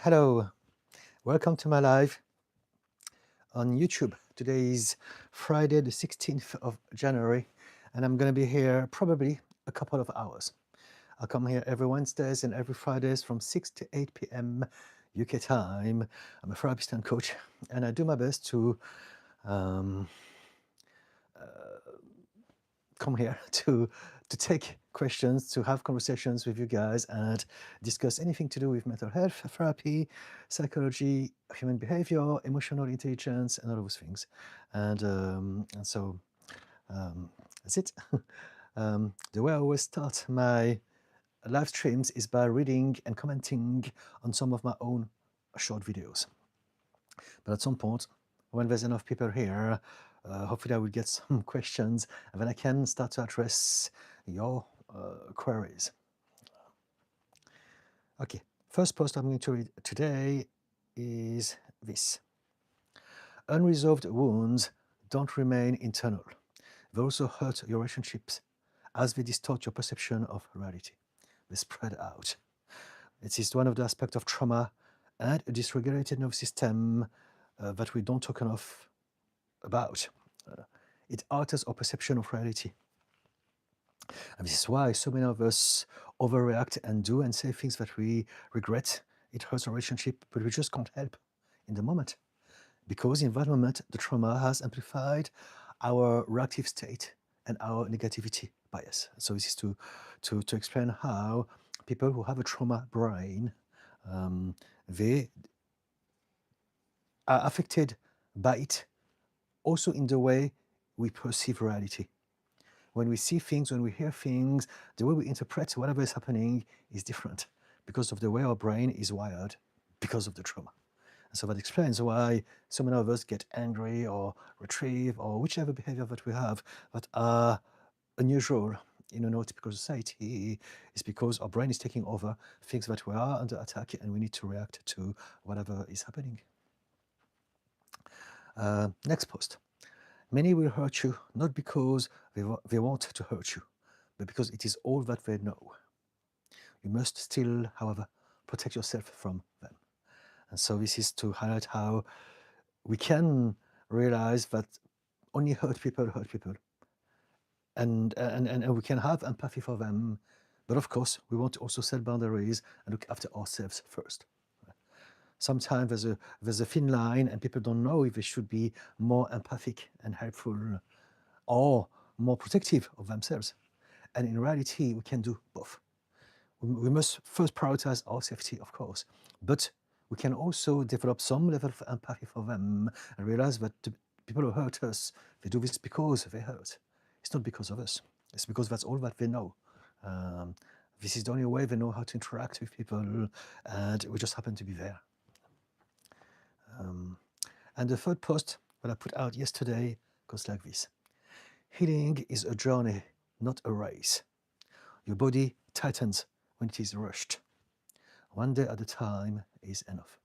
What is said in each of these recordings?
Hello, welcome to my live on YouTube. Today is Friday, the 16th of January, and I'm going to be here probably a couple of hours. I'll come here every Wednesdays and every Fridays from 6 to 8 p.m. UK time. I'm a therapist and coach, and I do my best to um, come here to take questions, to have conversations with you guys and discuss anything to do with mental health, therapy, psychology, human behavior, emotional intelligence, and all those things. And so that's it. The way I always start my live streams is by reading and commenting on some of my own short videos. But at some point, when there's enough people here, hopefully I will get some questions and then I can start to address your queries. Okay, first post I'm going to read today is this. Unresolved wounds don't remain internal. They also hurt your relationships as they distort your perception of reality. They spread out. It is one of the aspects of trauma and a dysregulated nervous system that we don't talk enough about. It alters our perception of reality. And this is why so many of us overreact and do and say things that we regret. It hurts our relationship, but we just can't help in the moment. Because in that moment, the trauma has amplified our reactive state and our negativity bias. So this is to explain how people who have a trauma brain, they are affected by it also in the way we perceive reality. When we see things, when we hear things, the way we interpret whatever is happening is different because of the way our brain is wired because of the trauma. And so that explains why so many of us get angry or retrieve or whichever behavior that we have that are unusual in a neurotypical society is because our brain is taking over things that we are under attack and we need to react to whatever is happening. Next post. Many will hurt you not because they want to hurt you, but because it is all that they know. You must still, however, protect yourself from them. And so this is to highlight how we can realize that only hurt people, and we can have empathy for them. But of course, we want to also set boundaries and look after ourselves first. Sometimes there's a thin line and people don't know if they should be more empathic and helpful or more protective of themselves. And in reality, we can do both. We must first prioritize our safety, of course, but we can also develop some level of empathy for them and realize that the people who hurt us, they do this because they hurt. It's not because of us. It's because that's all that they know. This is the only way they know how to interact with people, and we just happen to be there. And the third post that I put out yesterday goes like this. Healing is a journey, not a race. Your body tightens when it is rushed. One day at a time is enough.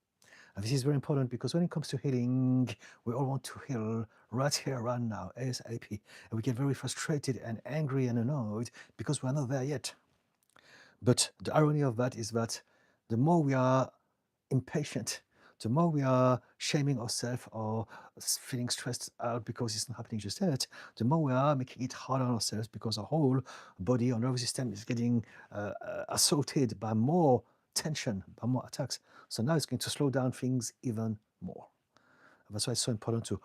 And this is very important because when it comes to healing, we all want to heal right here, right now, ASAP. And we get very frustrated and angry and annoyed because we're not there yet. But the irony of that is that the more we are impatient, the more we are shaming ourselves or feeling stressed out because it's not happening just yet, the more we are making it harder on ourselves because our whole body, our nervous system is getting assaulted by more tension, by more attacks. So now it's going to slow down things even more. That's why it's so important to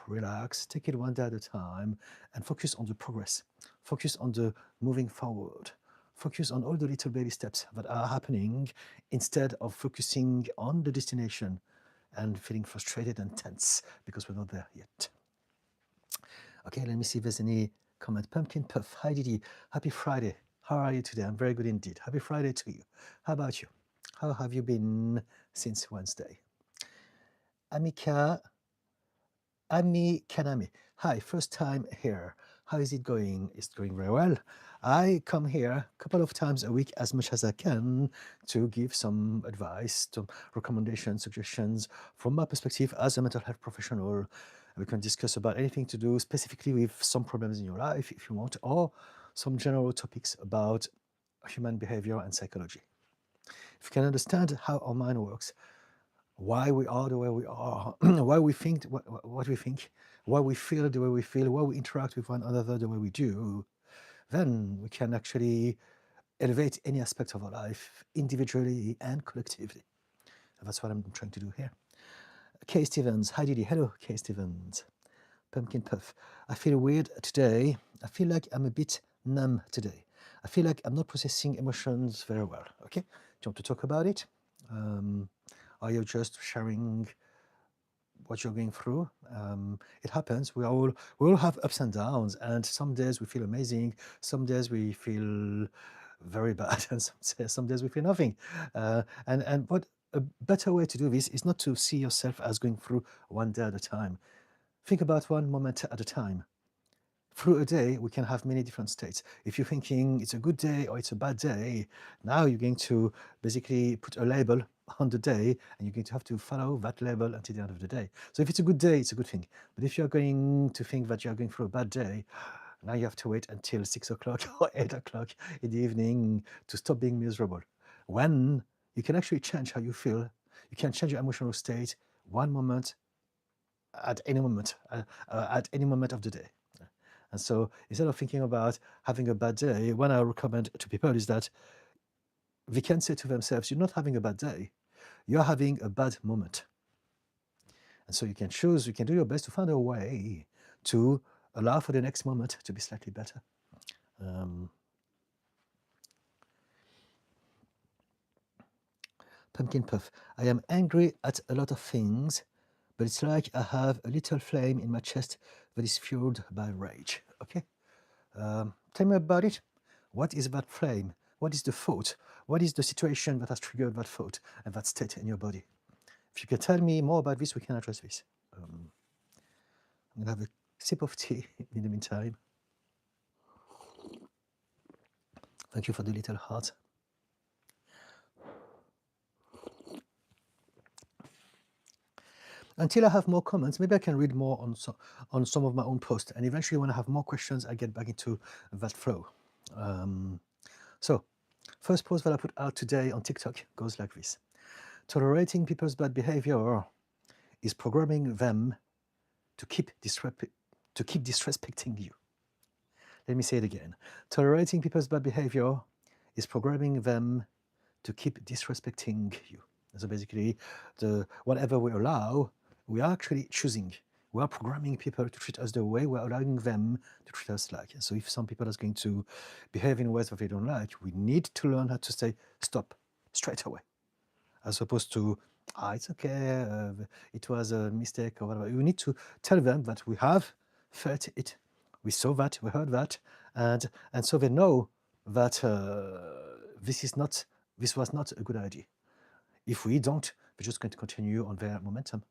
relax, take it one day at a time, and focus on the progress, focus on the moving forward. Focus on all the little baby steps that are happening instead of focusing on the destination and feeling frustrated and tense because we're not there yet. Okay, let me see if there's any comment. Pumpkin Puff, hi Didi, happy Friday. How are you today? I'm very good indeed. Happy Friday to you. How about you? How have you been since Wednesday? Ami Kanami, hi, first time here. How is it going? It's going very well. I come here a couple of times a week as much as I can to give some advice, some recommendations, suggestions from my perspective as a mental health professional. We can discuss about anything to do specifically with some problems in your life if you want, or some general topics about human behavior and psychology. If you can understand how our mind works, why we are the way we are, why we think what we think, why we feel the way we feel, why we interact with one another the way we do, then we can actually elevate any aspect of our life individually and collectively. And that's what I'm trying to do here. Kay Stevens, hi Didi. Hello, Kay Stevens. Pumpkin Puff. I feel weird today. I feel like I'm a bit numb today. I feel like I'm not processing emotions very well. Okay, do you want to talk about it? Are you just sharing what you're going through? It happens. We all have ups and downs, and some days we feel amazing, some days we feel very bad, and some days we feel nothing. And what a better way to do this is not to see yourself as going through one day at a time. Think about one moment at a time. Through a day, we can have many different states. If you're thinking it's a good day or it's a bad day, now you're going to basically put a label on the day, and you're going to have to follow that label until the end of the day. So if it's a good day, it's a good thing. But if you're going to think that you're going through a bad day, now you have to wait until 6 o'clock or 8 o'clock in the evening to stop being miserable. When you can actually change how you feel, you can change your emotional state one moment at any moment of the day. And so instead of thinking about having a bad day, what I recommend to people is that they can say to themselves, you're not having a bad day, you're having a bad moment. And so you can choose, you can do your best to find a way to allow for the next moment to be slightly better. Pumpkin Puff. I am angry at a lot of things, but it's like I have a little flame in my chest that is fueled by rage. Okay? Tell me about it. What is that flame? What is the thought? What is the situation that has triggered that thought and that state in your body? If you can tell me more about this, we can address this. I'm going to have a sip of tea in the meantime. Thank you for the little heart. Until I have more comments, maybe I can read more on some of my own posts, and eventually when I have more questions, I get back into that flow. So, first post that I put out today on TikTok goes like this. Tolerating people's bad behavior is programming them to keep disrespecting you. Let me say it again. Tolerating people's bad behavior is programming them to keep disrespecting you. So basically, whatever we allow, we are actually choosing. We are programming people to treat us the way we're allowing them to treat us like. So if some people are going to behave in ways that they don't like, we need to learn how to say stop straight away, as opposed to, it's okay, it was a mistake or whatever. We need to tell them that we have felt it, we saw that, we heard that, and so they know that this was not a good idea. If we don't, we're just going to continue on their momentum.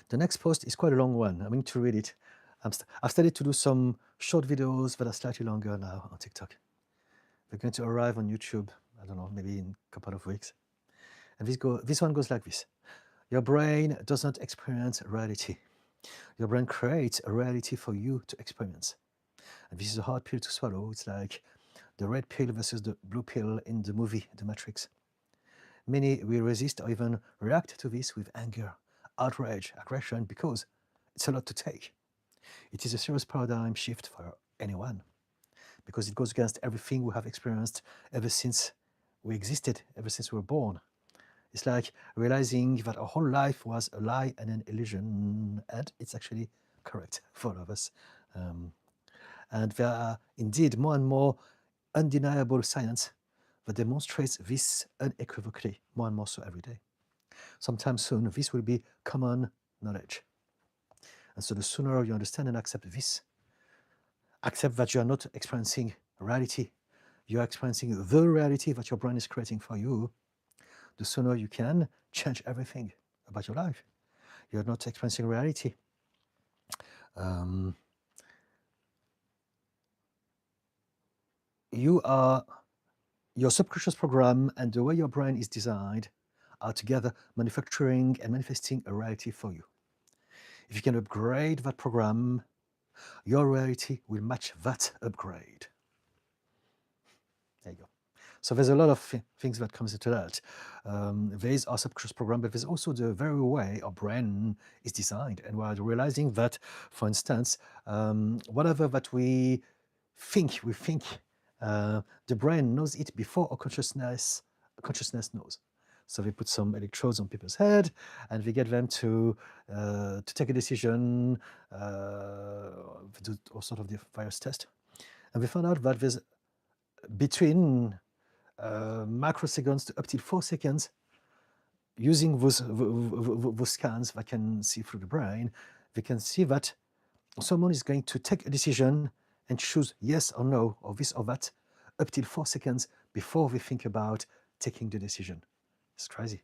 The next post is quite a long one. I'm going to read it. I've started to do some short videos that are slightly longer now on TikTok. They're going to arrive on YouTube, I don't know, maybe in a couple of weeks. And this one goes like this. Your brain does not experience reality. Your brain creates a reality for you to experience. And this is a hard pill to swallow. It's like the red pill versus the blue pill in the movie The Matrix. Many will resist or even react to this with anger, outrage, aggression, because it's a lot to take. It is a serious paradigm shift for anyone, because it goes against everything we have experienced ever since we existed, ever since we were born. It's like realizing that our whole life was a lie and an illusion, and it's actually correct for all of us. And there are indeed more and more undeniable science that demonstrates this unequivocally, more and more so every day. Sometime soon, this will be common knowledge. And so the sooner you understand and accept this, accept that you are not experiencing reality, you are experiencing the reality that your brain is creating for you, the sooner you can change everything about your life. You're not experiencing reality. Your subconscious program and the way your brain is designed are together manufacturing and manifesting a reality for you. If you can upgrade that program, your reality will match that upgrade. There you go. So there's a lot of things that comes into that. There is our subconscious program, but there's also the very way our brain is designed. And we're realizing that, for instance, whatever that we think, the brain knows it before our consciousness knows. So they put some electrodes on people's head, and we get them to take a decision, do all sort of the various tests. And we found out that there's between microseconds to up to 4 seconds, using those scans that can see through the brain, we can see that someone is going to take a decision and choose yes or no, or this or that, up till 4 seconds before we think about taking the decision. It's crazy.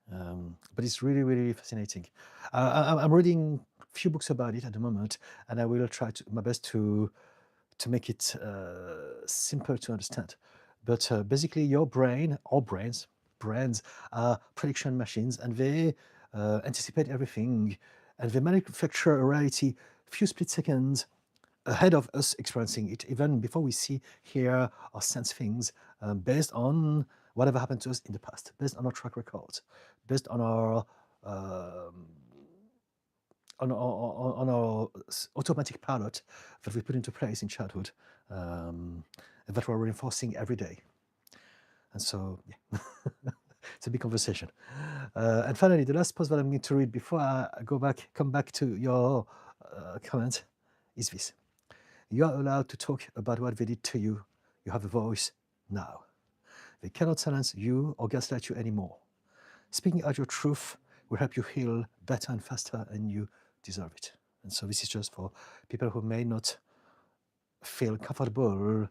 But it's really, really fascinating. I'm reading a few books about it at the moment, and I will try my best to make it simple to understand. But basically, your brain, our brains are prediction machines, and they anticipate everything, and they manufacture a reality few split seconds ahead of us experiencing it, even before we see, hear, or sense things, based on whatever happened to us in the past, based on our track record, based on our automatic pilot that we put into place in childhood, and that we're reinforcing every day. And so, yeah, it's a big conversation. And finally, the last post that I'm going to read before I come back to your comment is this. You are allowed to talk about what they did to you. You have a voice now. They cannot silence you or gaslight you anymore. Speaking out your truth will help you heal better and faster, and you deserve it. And so this is just for people who may not feel comfortable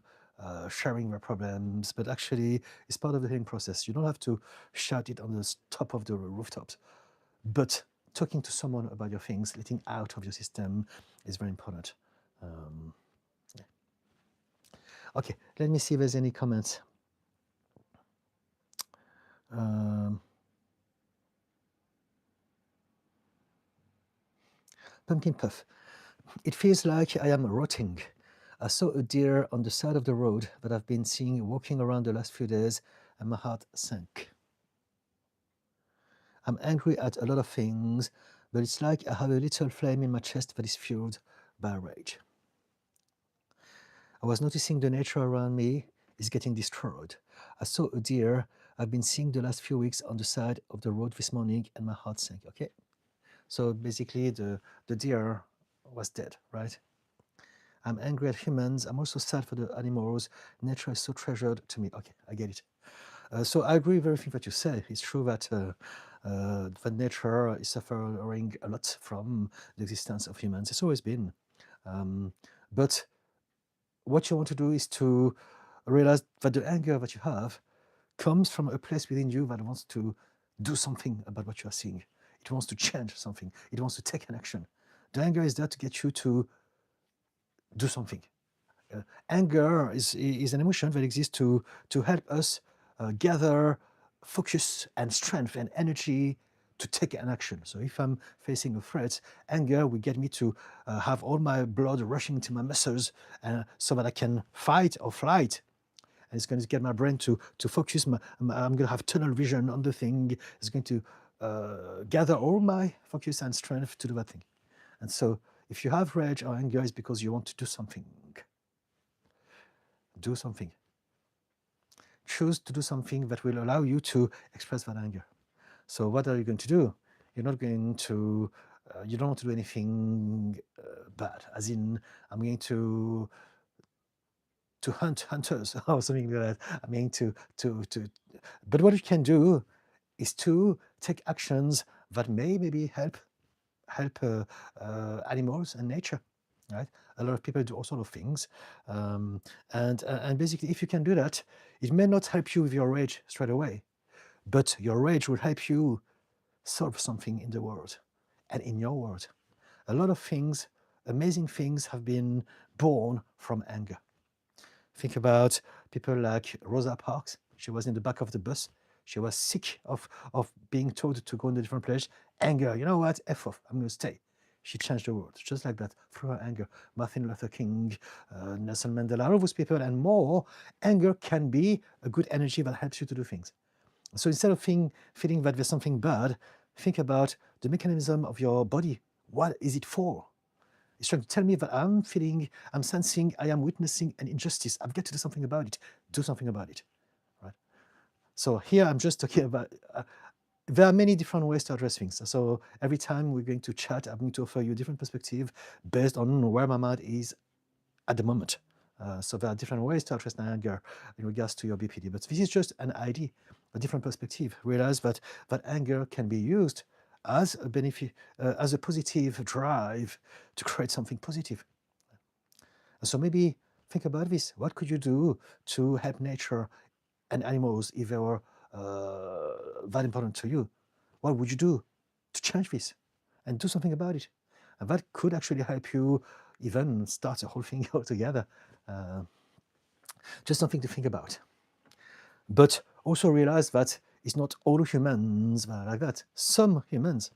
sharing their problems, but actually it's part of the healing process. You don't have to shout it on the top of the rooftops, but talking to someone about your things, letting out of your system is very important. Yeah. Okay, let me see if there's any comments. Pumpkin Puff. It feels like I am rotting. I saw a deer on the side of the road that I've been seeing walking around the last few days, and my heart sank. I'm angry at a lot of things, but it's like I have a little flame in my chest that is fueled by rage. I was noticing the nature around me is getting destroyed. I saw a deer I've been seeing the last few weeks on the side of the road this morning, and my heart sank. Okay, so basically the deer was dead, right? I'm angry at humans. I'm also sad for the animals. Nature is so treasured to me. Okay, I get it. So I agree with everything that you say. It's true that nature is suffering a lot from the existence of humans. It's always been. But what you want to do is to realize that the anger that you have comes from a place within you that wants to do something about what you are seeing. It wants to change something. It wants to take an action. The anger is there to get you to do something. Anger is an emotion that exists to help us gather focus and strength and energy to take an action. So if I'm facing a threat, anger will get me to have all my blood rushing into my muscles, so that I can fight or flight. And it's going to get my brain to focus. I'm going to have tunnel vision on the thing. It's going to gather all my focus and strength to do that thing. And so if you have rage or anger, it's because you want to do something. Do something. Choose to do something that will allow you to express that anger. So what are you going to do? You're not going to, you don't want to do anything bad, as in, I'm going to hunt hunters or something like that. I'm going to, but what you can do is to take actions that maybe help animals and nature, right? A lot of people do all sorts of things, and basically, if you can do that, it may not help you with your rage straight away, but your rage will help you solve something in the world and in your world. A lot of things, amazing things, have been born from anger. Think about people like Rosa Parks. She was in the back of the bus. She was sick of being told to go in a different place. Anger, you know what? F off, I'm going to stay. she changed the world, just like that, through her anger. Martin Luther King, Nelson Mandela, all of those people and more. Anger can be a good energy that helps you to do things. So instead of feeling that there's something bad, think about the mechanism of your body. What is it for? It's trying to tell me that I'm feeling, I'm sensing, I am witnessing an injustice. I've got to do something about it. Do something about it, right? So here I'm just talking about, there are many different ways to address things. So every time we're going to chat, I'm going to offer you a different perspective based on where my mind is at the moment. So there are different ways to address anger in regards to your BPD, but this is just an idea, a different perspective. Realize that anger can be used as a benefit, as a positive drive to create something positive. So maybe think about this. What could you do to help nature and animals if they were that important to you? What would you do to change this and do something about it? And that could actually help you even start the whole thing altogether. Just something to think about. But also realize that it's not all humans that are like that. Some humans,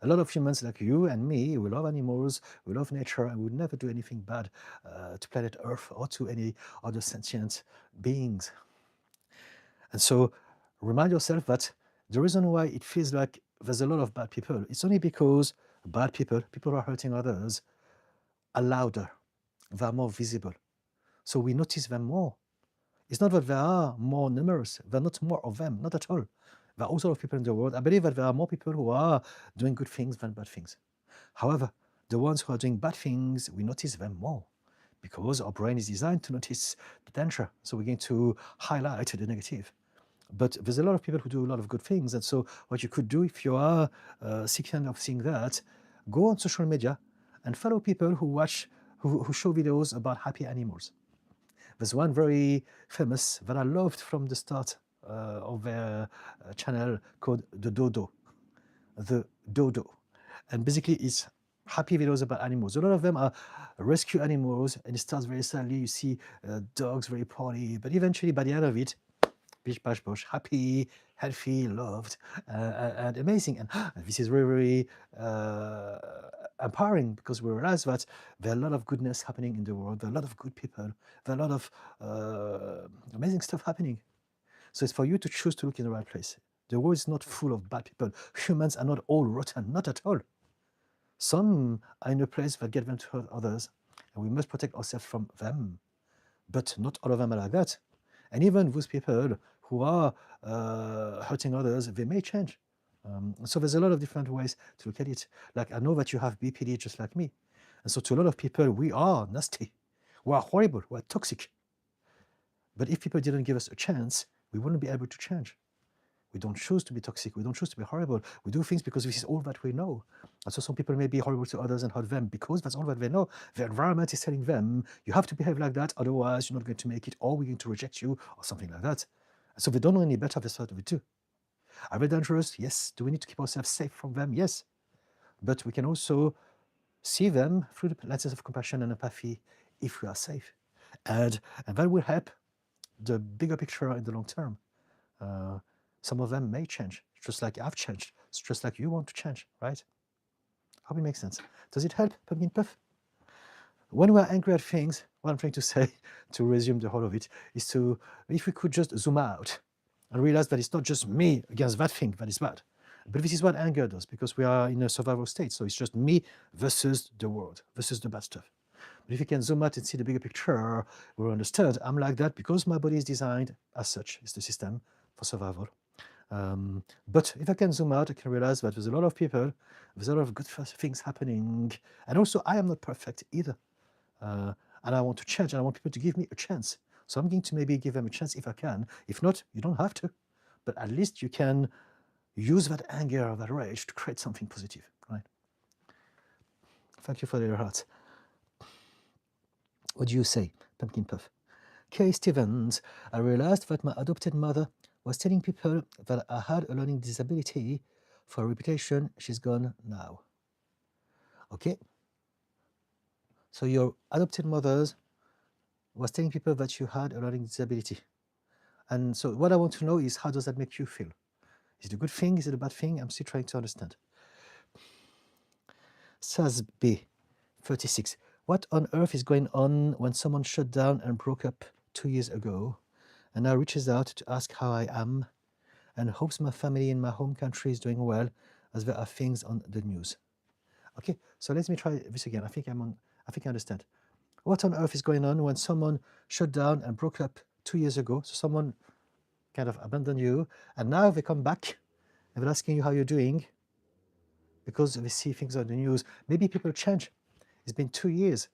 a lot of humans like you and me, we love animals, we love nature, and we would never do anything bad to planet Earth or to any other sentient beings. And so remind yourself that the reason why it feels like there's a lot of bad people, it's only because bad people, people who are hurting others, are louder, they're more visible. So we notice them more. It's not that there are more numerous, there are not more of them, not at all. There are also a lot of people in the world. I believe that there are more people who are doing good things than bad things. However, the ones who are doing bad things, we notice them more because our brain is designed to notice the danger. So we're going to highlight the negative. But there's a lot of people who do a lot of good things. And so what you could do if you are seeking of seeing that, go on social media and follow people who show videos about happy animals. There's one very famous that I loved from the start of their channel called The Dodo. The Dodo. And basically it's happy videos about animals. A lot of them are rescue animals and it starts very sadly. You see dogs very poorly, but eventually by the end of it, bish bash bosh, happy, healthy, loved, and amazing. And this is very, very empowering because we realize that there are a lot of goodness happening in the world. There are a lot of good people. There are a lot of amazing stuff happening. So it's for you to choose to look in the right place. The world is not full of bad people. Humans are not all rotten, not at all. Some are in a place that get them to hurt others, and we must protect ourselves from them. But not all of them are like that. And even those people who are hurting others, they may change. So there's a lot of different ways to look at it. Like I know that you have BPD just like me. And so to a lot of people, we are nasty. We are horrible. We are toxic. But if people didn't give us a chance, we wouldn't be able to change. We don't choose to be toxic. We don't choose to be horrible. We do things because this is all that we know. And so some people may be horrible to others and hurt them because that's all that they know. The environment is telling them, you have to behave like that, otherwise you're not going to make it, or we're going to reject you, or something like that. So they don't know any better, they start with it too. Are they dangerous? Yes. Do we need to keep ourselves safe from them? Yes. But we can also see them through the lenses of compassion and empathy if we are safe. And that will help the bigger picture in the long term. Some of them may change, just like I've changed, it's just like you want to change, right? Hope it makes sense. Does it help, Pumpkin Puff? When we're angry at things, what I'm trying to say, to resume the whole of it, is to, if we could just zoom out and realize that it's not just me against that thing that is bad. But this is what anger does, because we are in a survival state. So it's just me versus the world, versus the bad stuff. But if you can zoom out and see the bigger picture, we'll understand I'm like that because my body is designed as such. It's the system for survival. But if I can zoom out, I can realize that there's a lot of people, there's a lot of good things happening. And also, I am not perfect either. And I want to change, and I want people to give me a chance. So I'm going to maybe give them a chance if I can. If not, you don't have to. But at least you can use that anger, that rage to create something positive, right? Thank you for your heart. What do you say, Pumpkin Puff? Kay Stevens, I realized that my adopted mother was telling people that I had a learning disability. For her reputation, she's gone now. Okay? So your adopted mother was telling people that you had a learning disability. And so what I want to know is, how does that make you feel? Is it a good thing? Is it a bad thing? I'm still trying to understand. Sasby, 36. What on earth is going on when someone shut down and broke up 2 years ago and now reaches out to ask how I am and hopes my family in my home country is doing well as there are things on the news? Okay, so let me try this again. I think I understand. What on earth is going on when someone shut down and broke up 2 years ago? So someone kind of abandoned you and now they come back and they're asking you how you're doing because they see things on the news. Maybe people change. It's been 2 years.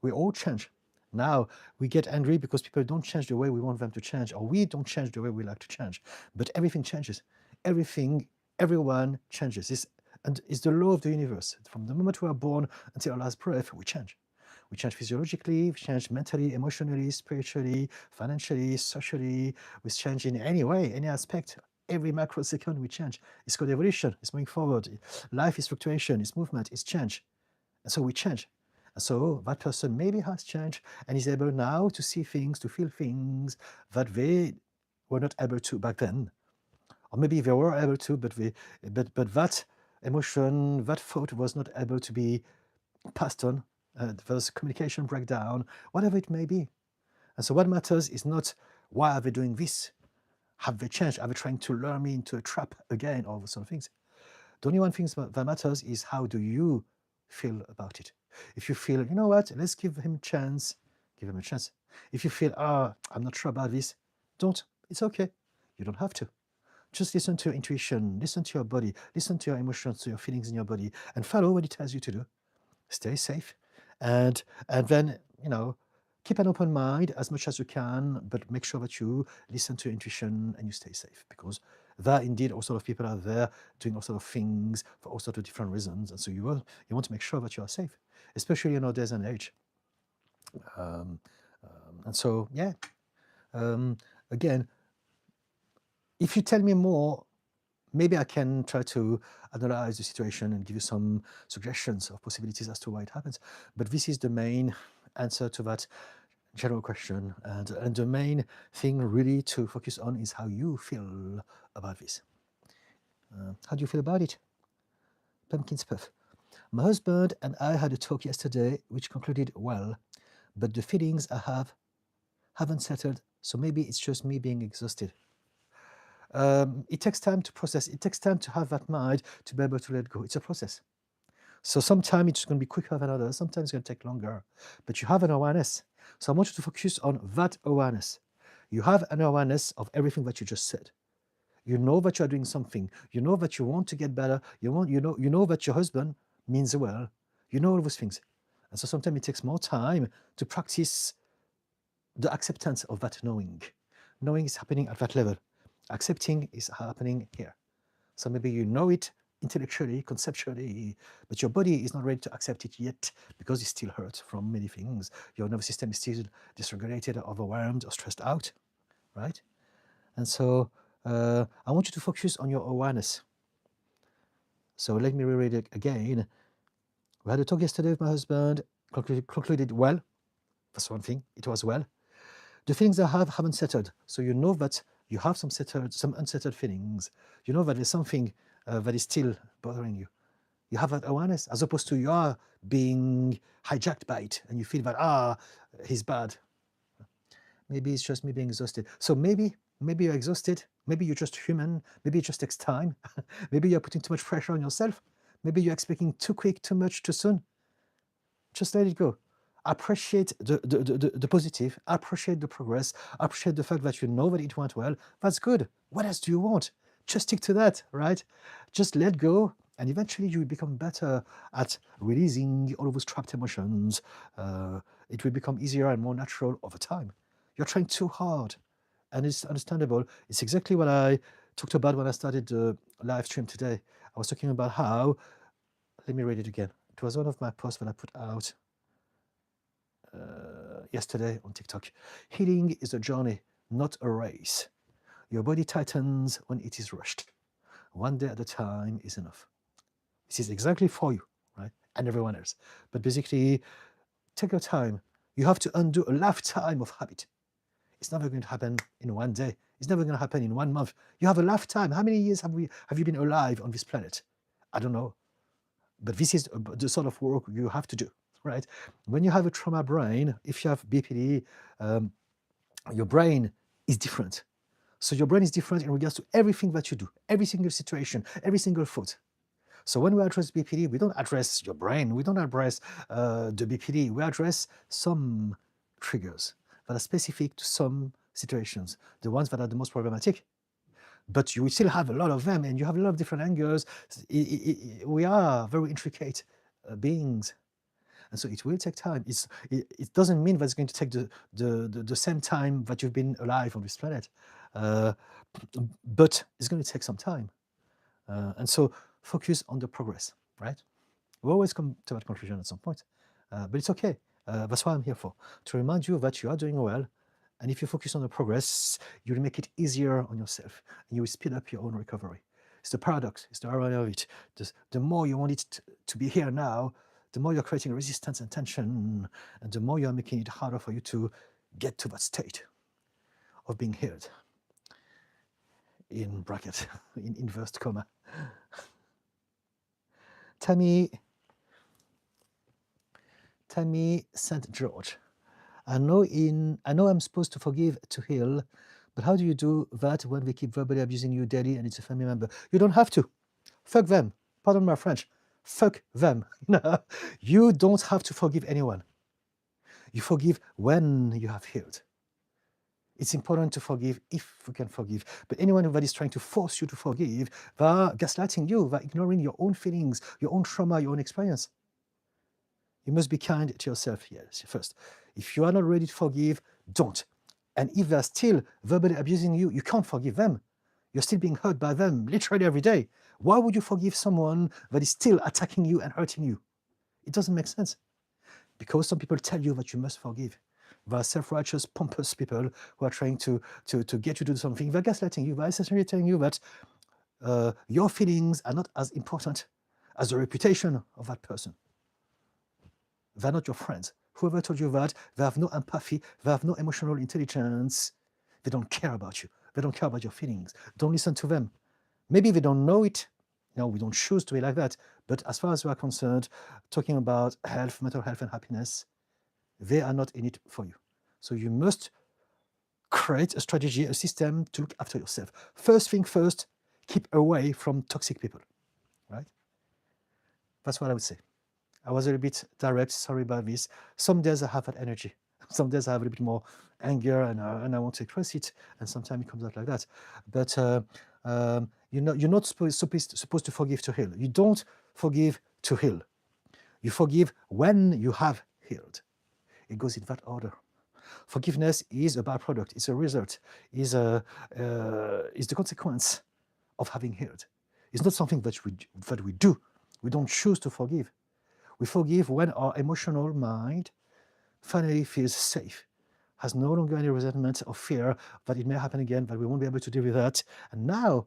We all change. Now we get angry because people don't change the way we want them to change, or we don't change the way we like to change. But everything changes. Everyone changes. And it's the law of the universe. From the moment we are born until our last breath, we change. We change physiologically, we change mentally, emotionally, spiritually, financially, socially. We change in any way, any aspect. Every microsecond we change. It's called evolution. It's moving forward. Life is fluctuation. It's movement. It's change. And so we change. And so that person maybe has changed and is able now to see things, to feel things that they were not able to back then. Or maybe they were able to, but that emotion, that thought was not able to be passed on. There was a communication breakdown, whatever it may be. And so what matters is not why are they doing this? Have they changed? Are they trying to lure me into a trap again? All those sort of things. The only one thing that matters is how do you feel about it. If you feel, you know what, let's give him a chance, give him a chance. If you feel, I'm not sure about this, don't. It's okay. You don't have to. Just listen to your intuition, listen to your body, listen to your emotions, to your feelings in your body, and follow what it tells you to do. Stay safe. And then, keep an open mind as much as you can, but make sure that you listen to your intuition and you stay safe, because there indeed all sort of people are there doing all sort of things for all sorts of different reasons. And so you want to make sure that you are safe, especially in our days and age. And so, yeah, again, if you tell me more, maybe I can try to analyze the situation and give you some suggestions of possibilities as to why it happens. But this is the main answer to that general question. And the main thing really to focus on is how you feel about this. How do you feel about it? Pumpkin Puff. My husband and I had a talk yesterday which concluded well, but the feelings I haven't settled, so maybe it's just me being exhausted. It takes time to process. It takes time to have that mind to be able to let go. It's a process. So sometimes it's going to be quicker than others. Sometimes it's going to take longer. But you have an awareness. So I want you to focus on that awareness. You have an awareness of everything that you just said. You know that you are doing something. You know that you want to get better. You know that your husband means well. You know all those things. And so sometimes it takes more time to practice the acceptance of that knowing. Knowing is happening at that level. Accepting is happening here. So maybe you know it intellectually, conceptually, but your body is not ready to accept it yet because it's still hurt from many things. Your nervous system is still dysregulated, overwhelmed, or stressed out, right? And so I want you to focus on your awareness. So let me reread it again. We had a talk yesterday with my husband, concluded well. That's one thing, it was well. The feelings I haven't settled. So you know that you have some unsettled feelings. You know that there's something that is still bothering you. You have that awareness, as opposed to you are being hijacked by it and you feel that, he's bad. Maybe it's just me being exhausted. So maybe you're exhausted. Maybe you're just human. Maybe it just takes time. Maybe you're putting too much pressure on yourself. Maybe you're expecting too quick, too much, too soon. Just let it go. Appreciate the positive, appreciate the progress, appreciate the fact that you know that it went well. That's good. What else do you want? Just stick to that, right? Just let go, and eventually you will become better at releasing all of those trapped emotions. It will become easier and more natural over time. You're trying too hard, and it's understandable. It's exactly what I talked about when I started the live stream today. I was talking about how, let me read it again. It was one of my posts that I put out yesterday on TikTok. Healing is a journey, not a race. Your body tightens when it is rushed. One day at a time is enough. This is exactly for you, right? And everyone else. But basically, take your time. You have to undo a lifetime of habit. It's never going to happen in one day. It's never going to happen in 1 month. You have a lifetime. How many years have you been alive on this planet? I don't know. But this is the sort of work you have to do, right? When you have a trauma brain, if you have BPD, your brain is different. So your brain is different in regards to everything that you do, every single situation, every single thought. So when we address BPD, we don't address your brain, we don't address the BPD, we address some triggers that are specific to some situations, the ones that are the most problematic. But you still have a lot of them, and you have a lot of different angles. We are very intricate beings. And so it will take time. It doesn't mean that it's going to take the same time that you've been alive on this planet. But it's going to take some time. And so focus on the progress, right? We always come to that conclusion at some point, but it's okay. That's what I'm here for, to remind you that you are doing well. And if you focus on the progress, you'll make it easier on yourself and you will speed up your own recovery. It's the paradox, it's the irony of it. The more you want it to be here now, the more you're creating resistance and tension, and the more you're making it harder for you to get to that state of being healed. In bracket, in inverted comma. Tammy St. George. I know I'm supposed to forgive to heal, but how do you do that when they keep verbally abusing you daily and it's a family member? You don't have to. Fuck them. Pardon my French. Fuck them. You don't have to forgive anyone. You forgive when you have healed. It's important to forgive if we can forgive. But anyone that is trying to force you to forgive, they're gaslighting you, they're ignoring your own feelings, your own trauma, your own experience. You must be kind to yourself, yes, first. If you are not ready to forgive, don't. And if they're still verbally abusing you, you can't forgive them. You're still being hurt by them, literally every day. Why would you forgive someone that is still attacking you and hurting you? It doesn't make sense. Because some people tell you that you must forgive. There are self-righteous, pompous people who are trying to get you to do something. They're gaslighting you. They're essentially telling you that your feelings are not as important as the reputation of that person. They're not your friends. Whoever told you that, they have no empathy, they have no emotional intelligence. They don't care about you. They don't care about your feelings. Don't listen to them. Maybe they don't know it. No, we don't choose to be like that. But as far as we are concerned, talking about health, mental health and happiness, they are not in it for you. So you must create a strategy, a system to look after yourself. First thing first, keep away from toxic people, right? That's what I would say. I was a little bit direct, sorry about this. Some days I have that energy. Some days I have a little bit more anger and I want to express it, and sometimes it comes out like that. But you're not supposed to forgive to heal. You don't forgive to heal. You forgive when you have healed. It goes in that order. Forgiveness is a byproduct. It's a result. Is the consequence of having healed. It's not something that we do. We don't choose to forgive. We forgive when our emotional mind finally feels safe, has no longer any resentment or fear that it may happen again, that we won't be able to deal with that. And now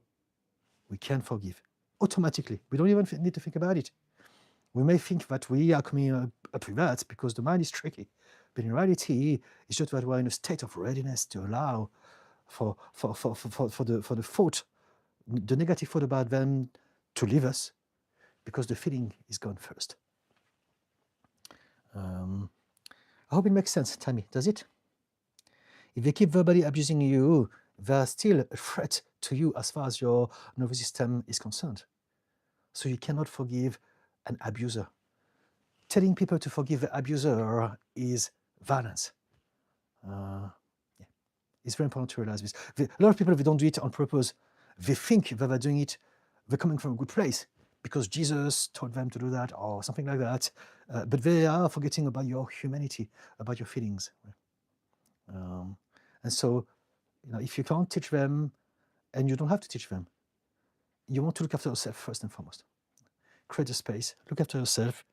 we can forgive automatically. We don't even need to think about it. We may think that we are coming up with that because the mind is tricky. But in reality, it's just that we're in a state of readiness to allow for the thought, the negative thought about them to leave us, because the feeling is gone first. I hope it makes sense, Tammy. Does it? If they keep verbally abusing you, they're still a threat to you as far as your nervous system is concerned. So you cannot forgive an abuser. Telling people to forgive the abuser is violence. Yeah. It's very important to realize this. A lot of people, they don't do it on purpose. They think that they're doing it, they're coming from a good place because Jesus told them to do that or something like that. But they are forgetting about your humanity, about your feelings. And so, if you can't teach them, and you don't have to teach them, you want to look after yourself first and foremost. Create a space, look after yourself,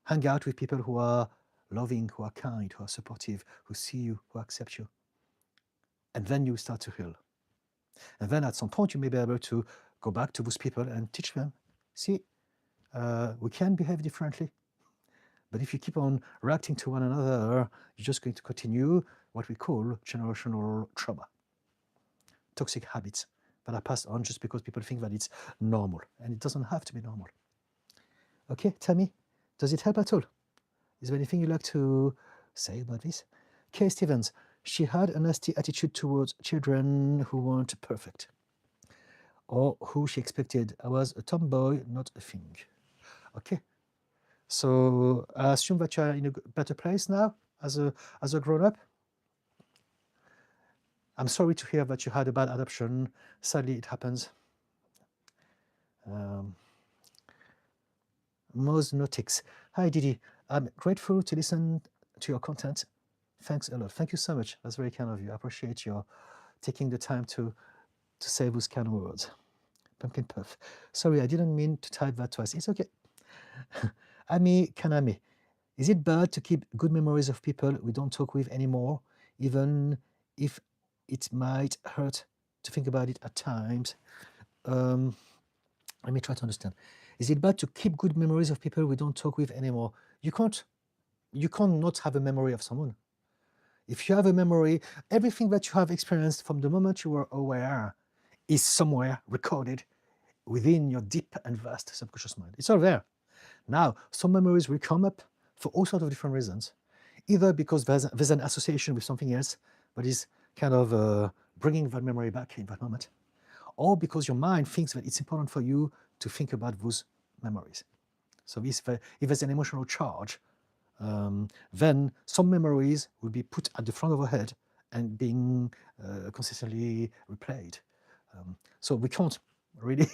hang out with people who are loving, who are kind, who are supportive, who see you, who accept you. And then you start to heal. And then at some point, you may be able to go back to those people and teach them, see, we can behave differently. But if you keep on reacting to one another, you're just going to continue what we call generational trauma. Toxic habits that are passed on just because people think that it's normal. And it doesn't have to be normal. Okay, tell me, does it help at all? Is there anything you'd like to say about this? Kay Stevens, she had a nasty attitude towards children who weren't perfect, or who she expected. I was a tomboy, not a thing. Okay, so I assume that you're in a better place now as a grown-up. I'm sorry to hear that you had a bad adoption. Sadly, it happens. Mosnotics. Hi, Didi. I'm grateful to listen to your content. Thanks a lot. Thank you so much. That's very kind of you. I appreciate your taking the time to say those kind of words. Pumpkin puff. Sorry, I didn't mean to type that twice. It's okay. Ami Kanami. Is it bad to keep good memories of people we don't talk with anymore, even if it might hurt to think about it at times? Let me try to understand. Is it bad to keep good memories of people we don't talk with anymore? You can't not have a memory of someone. If you have a memory, everything that you have experienced from the moment you were aware is somewhere recorded within your deep and vast subconscious mind. It's all there. Now, some memories will come up for all sorts of different reasons. Either because there's an association with something else that is kind of bringing that memory back in that moment, or because your mind thinks that it's important for you to think about those memories. So if there's an emotional charge, then some memories will be put at the front of our head and being consistently replayed. So we can't really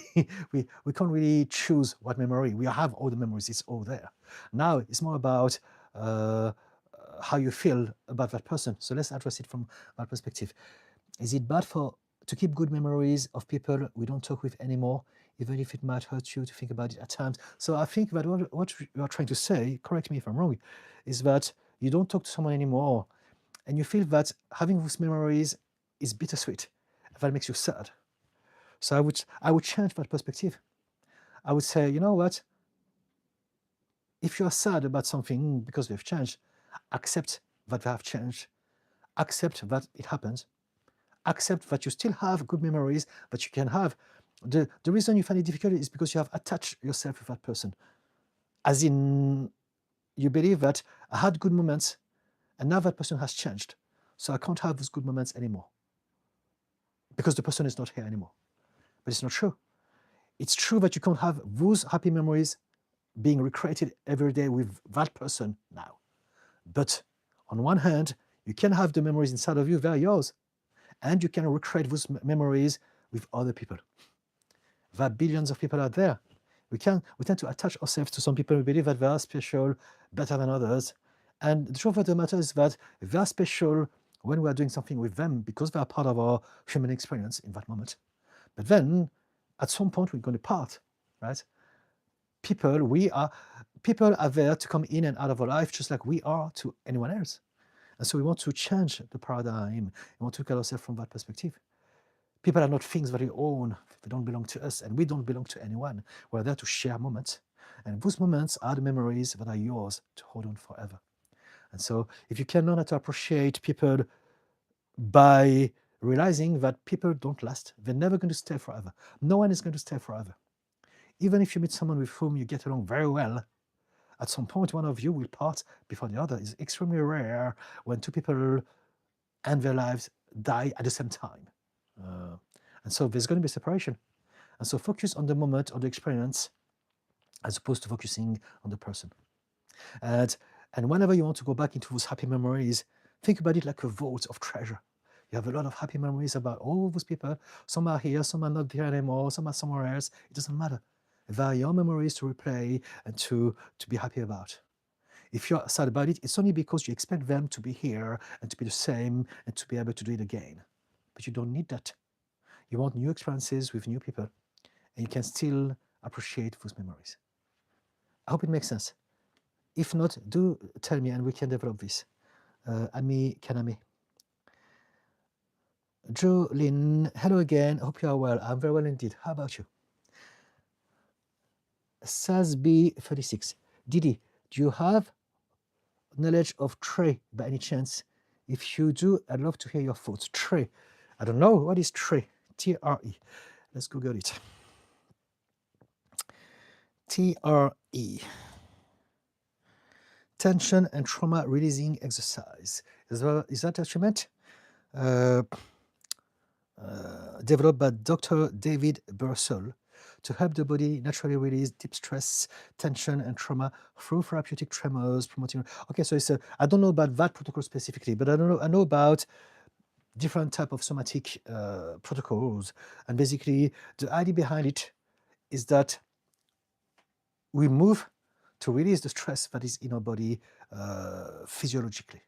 we can't really choose what memory. We have all the memories, it's all there. Now it's more about how you feel about that person. So let's address it from that perspective. Is it bad to keep good memories of people we don't talk with anymore, even if it might hurt you to think about it at times? So I think that what you are trying to say, correct me if I'm wrong, is that you don't talk to someone anymore and you feel that having those memories is bittersweet. That makes you sad. So I would change that perspective. I would say, you know what? If you are sad about something because they've changed, accept that they have changed. Accept that it happens. Accept that you still have good memories that you can have. The reason you find it difficult is because you have attached yourself with that person. As in, you believe that I had good moments and now that person has changed. So I can't have those good moments anymore because the person is not here anymore. But it's not true. It's true that you can't have those happy memories being recreated every day with that person now. But on one hand, you can have the memories inside of you, they're yours. And you can recreate those memories with other people. There are billions of people out there. We tend to attach ourselves to some people. We believe that they are special, better than others. And the truth of the matter is that they are special when we are doing something with them because they are part of our human experience in that moment. But then, at some point, we're going to part, right? People are there to come in and out of our life just like we are to anyone else. And so we want to change the paradigm. We want to look at ourselves from that perspective. People are not things that we own. They don't belong to us, and we don't belong to anyone. We're there to share moments. And those moments are the memories that are yours to hold on forever. And so if you can learn how to appreciate people by realizing that people don't last, they're never going to stay forever. No one is going to stay forever. Even if you meet someone with whom you get along very well, at some point one of you will part before the other. It's extremely rare when two people and their lives die at the same time. And so there's going to be separation. And so focus on the moment, on the experience, as opposed to focusing on the person. And whenever you want to go back into those happy memories, think about it like a vault of treasure. You have a lot of happy memories about all those people. Some are here, some are not there anymore, some are somewhere else. It doesn't matter. They are your memories to replay and to be happy about. If you're sad about it, it's only because you expect them to be here and to be the same and to be able to do it again. But you don't need that. You want new experiences with new people, and you can still appreciate those memories. I hope it makes sense. If not, do tell me and we can develop this. Ami Kaname. Jolene, hello again. Hope you are well. I'm very well indeed. How about you? Sasby36. Didi, do you have knowledge of Trey by any chance? If you do, I'd love to hear your thoughts. Trey. I don't know. What is Trey? T-R-E. Let's Google it. TRE, tension and trauma releasing exercise. Is that what you meant? Developed by Dr. David Bursell to help the body naturally release deep stress, tension, and trauma through therapeutic tremors, promoting. Okay, so it's I don't know about that protocol specifically, but I know about different type of somatic protocols, and basically the idea behind it is that we move to release the stress that is in our body physiologically.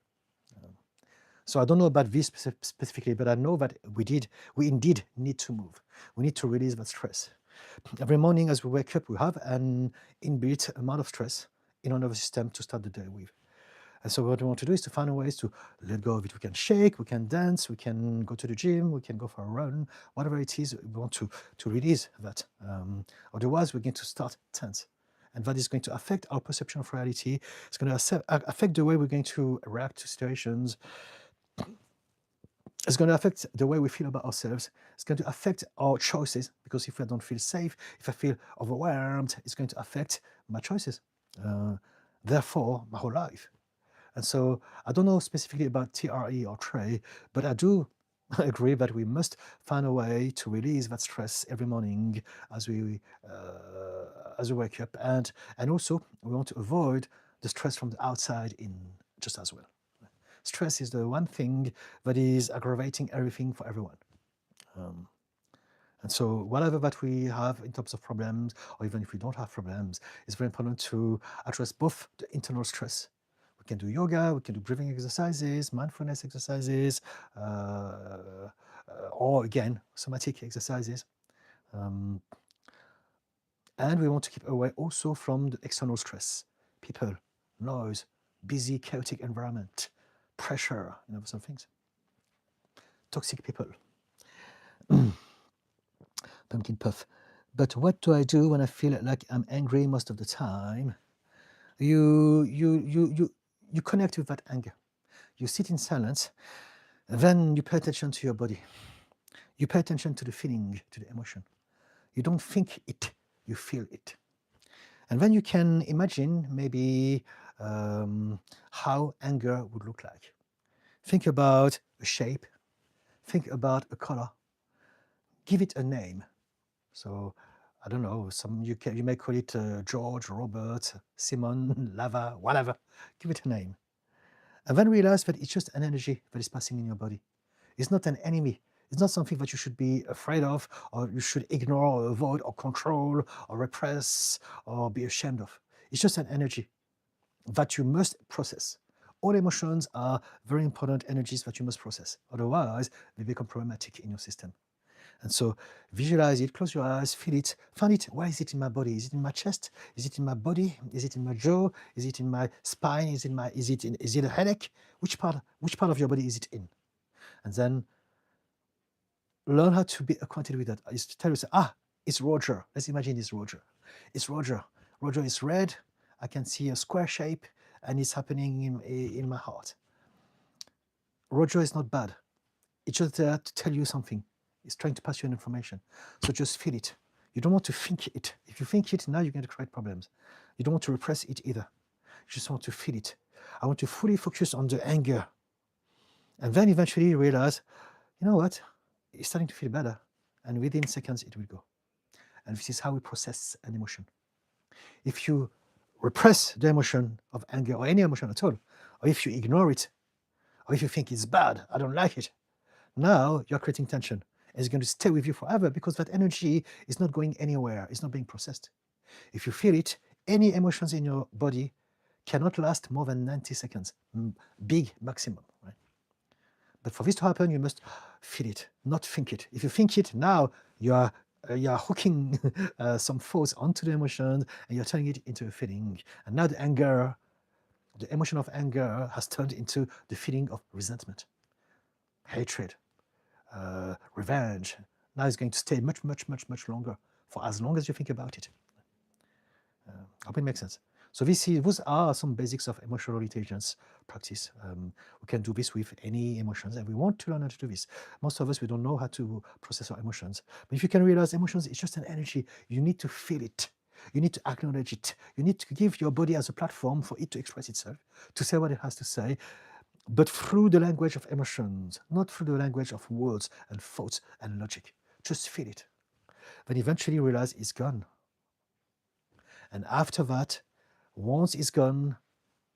So I don't know about this specifically, but I know that we indeed need to move. We need to release that stress. Every morning as we wake up, we have an inbuilt amount of stress in our nervous system to start the day with. And so what we want to do is to find ways to let go of it. We can shake, we can dance, we can go to the gym, we can go for a run, whatever it is, we want to release that. Otherwise, we're going to start tense. And that is going to affect our perception of reality. It's going to affect the way we're going to react to situations. It's going to affect the way we feel about ourselves. It's going to affect our choices, because if I don't feel safe, if I feel overwhelmed, it's going to affect my choices. Therefore, my whole life. And so I don't know specifically about TRE or TRE, but I do agree that we must find a way to release that stress every morning as we wake up. And also, we want to avoid the stress from the outside in just as well. Stress is the one thing that is aggravating everything for everyone. And so whatever that we have in terms of problems, or even if we don't have problems, it's very important to address both the internal stress. We can do yoga, we can do breathing exercises, mindfulness exercises, or again, somatic exercises. And we want to keep away also from the external stress, people, noise, busy, chaotic environment, pressure, some things. Toxic people. Pumpkin puff. But what do I do when I feel like I'm angry most of the time? You connect with that anger. You sit in silence, then you pay attention to your body. You pay attention to the feeling, to the emotion. You don't think it, you feel it. And then you can imagine maybe how anger would look like. Think about a shape, think about a color, give it a name. So I don't know, you may call it George, Robert, Simon, Lava, whatever. Give it a name. And then realize that it's just an energy that is passing in your body. It's not an enemy. It's not something that you should be afraid of, or you should ignore, or avoid, or control, or repress, or be ashamed of. It's just an energy that you must process. All emotions are very important energies that you must process. Otherwise, they become problematic in your system. And so visualize it, close your eyes, feel it, find it. Where is it in my body? Is it in my chest? Is it in my body? Is it in my jaw? Is it in my spine? Is it a headache? Which part of your body is it in? And then learn how to be acquainted with that. Is to tell yourself, it's Roger. Let's imagine it's Roger. It's Roger. Roger is red. I can see a square shape, and it's happening in my heart. Roger is not bad. It's just there to tell you something. It's trying to pass you an information. So just feel it. You don't want to think it. If you think it, now you're going to create problems. You don't want to repress it either. You just want to feel it. I want to fully focus on the anger. And then eventually realize, you know what? It's starting to feel better. And within seconds, it will go. And this is how we process an emotion. If you repress the emotion of anger, or any emotion at all, or if you ignore it, or if you think it's bad, I don't like it, now you're creating tension. And it's going to stay with you forever, because that energy is not going anywhere. It's not being processed. If you feel it, any emotions in your body cannot last more than 90 seconds, big maximum, right? But for this to happen, you must feel it, not think it. If you think it, now you are hooking some force onto the emotion, and you're turning it into a feeling. And now the emotion of anger has turned into the feeling of resentment, hatred, revenge. Now it's going to stay much, much, much, much longer, for as long as you think about it. I hope it makes sense. So those are some basics of emotional intelligence practice. We can do this with any emotions, and we want to learn how to do this. Most of us, we don't know how to process our emotions. But if you can realize emotions, it's just an energy. You need to feel it. You need to acknowledge it. You need to give your body as a platform for it to express itself, to say what it has to say, but through the language of emotions, not through the language of words and thoughts and logic. Just feel it. Then eventually realize it's gone. And after that, once it's gone,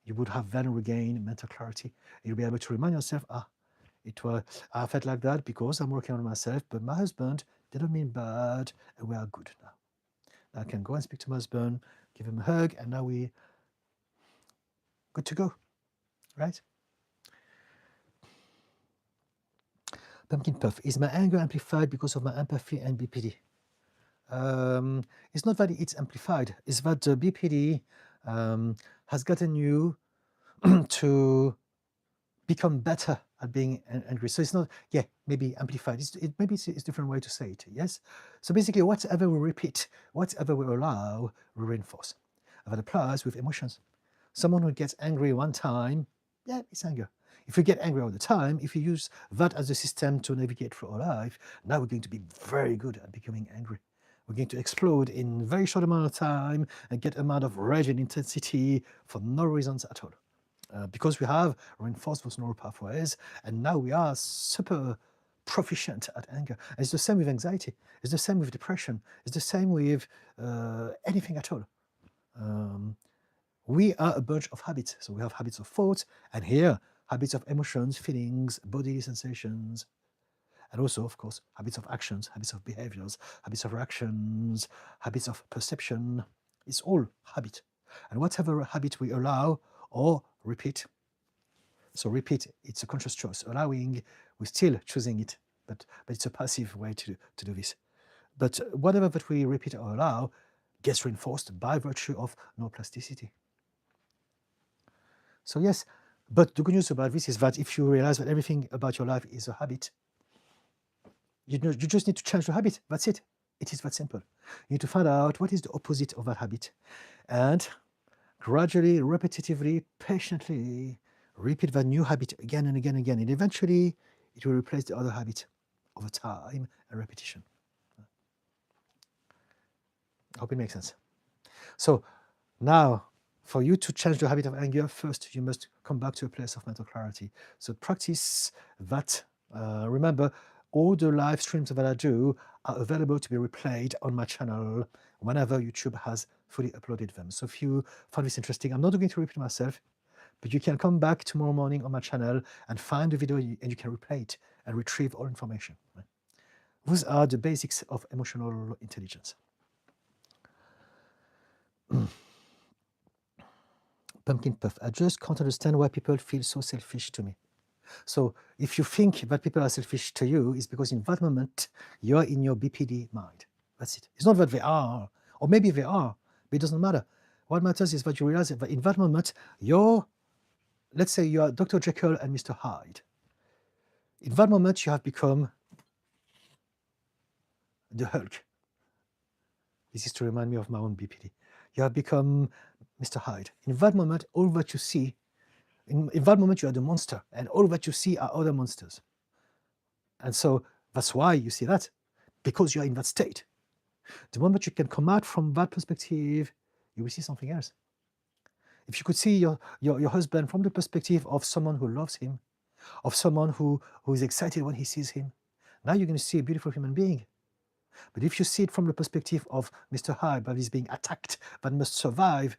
you would have then regained mental clarity. You'll be able to remind yourself, I felt like that because I'm working on myself, but my husband didn't mean bad, and we are good now. I can go and speak to my husband, give him a hug, and now we're good to go, right? Pumpkin puff. Is my anger amplified because of my empathy and BPD? It's not that it's amplified, it's that the BPD has gotten you to become better at being angry. So it's not, maybe amplified. Maybe it's a different way to say it, yes? So basically, whatever we repeat, whatever we allow, we reinforce. And that applies with emotions. Someone who gets angry one time, it's anger. If you get angry all the time, if you use that as a system to navigate through our life, now we're going to be very good at becoming angry. We're going to explode in a very short amount of time and get amount of rage and intensity for no reasons at all. Because we have reinforced those neural pathways, and now we are super proficient at anger. And it's the same with anxiety. It's the same with depression. It's the same with anything at all. We are a bunch of habits. So we have habits of thoughts, and here, habits of emotions, feelings, bodily sensations, and also, of course, habits of actions, habits of behaviors, habits of reactions, habits of perception. It's all habit. And whatever habit we allow or repeat. So repeat, it's a conscious choice. Allowing, we're still choosing it, but it's a passive way to do this. But whatever that we repeat or allow gets reinforced by virtue of neuroplasticity. So yes, but the good news about this is that if you realize that everything about your life is a habit, you just need to change the habit. That's it. It is that simple. You need to find out what is the opposite of that habit. And gradually, repetitively, patiently repeat that new habit again and again and again. And eventually, it will replace the other habit over time and repetition. I hope it makes sense. So now, for you to change the habit of anger, first you must come back to a place of mental clarity. So practice that. Remember, all the live streams that I do are available to be replayed on my channel whenever YouTube has fully uploaded them. So if you find this interesting, I'm not going to repeat myself, but you can come back tomorrow morning on my channel and find the video and you can replay it and retrieve all information. Right? Those are the basics of emotional intelligence. Pumpkin puff. I just can't understand why people feel so selfish to me. So if you think that people are selfish to you, it's because in that moment, you are in your BPD mind. That's it. It's not that they are, or maybe they are, but it doesn't matter. What matters is that you realize that in that moment, let's say you are Dr. Jekyll and Mr. Hyde. In that moment, you have become the Hulk. This is to remind me of my own BPD. You have become Mr. Hyde. In that moment, all that you see, in that moment, you are the monster, and all that you see are other monsters. And so that's why you see that, because you're in that state. The moment you can come out from that perspective, you will see something else. If you could see your husband from the perspective of someone who loves him, of someone who is excited when he sees him, now you're going to see a beautiful human being. But if you see it from the perspective of Mr. Hyde, that is being attacked, that must survive,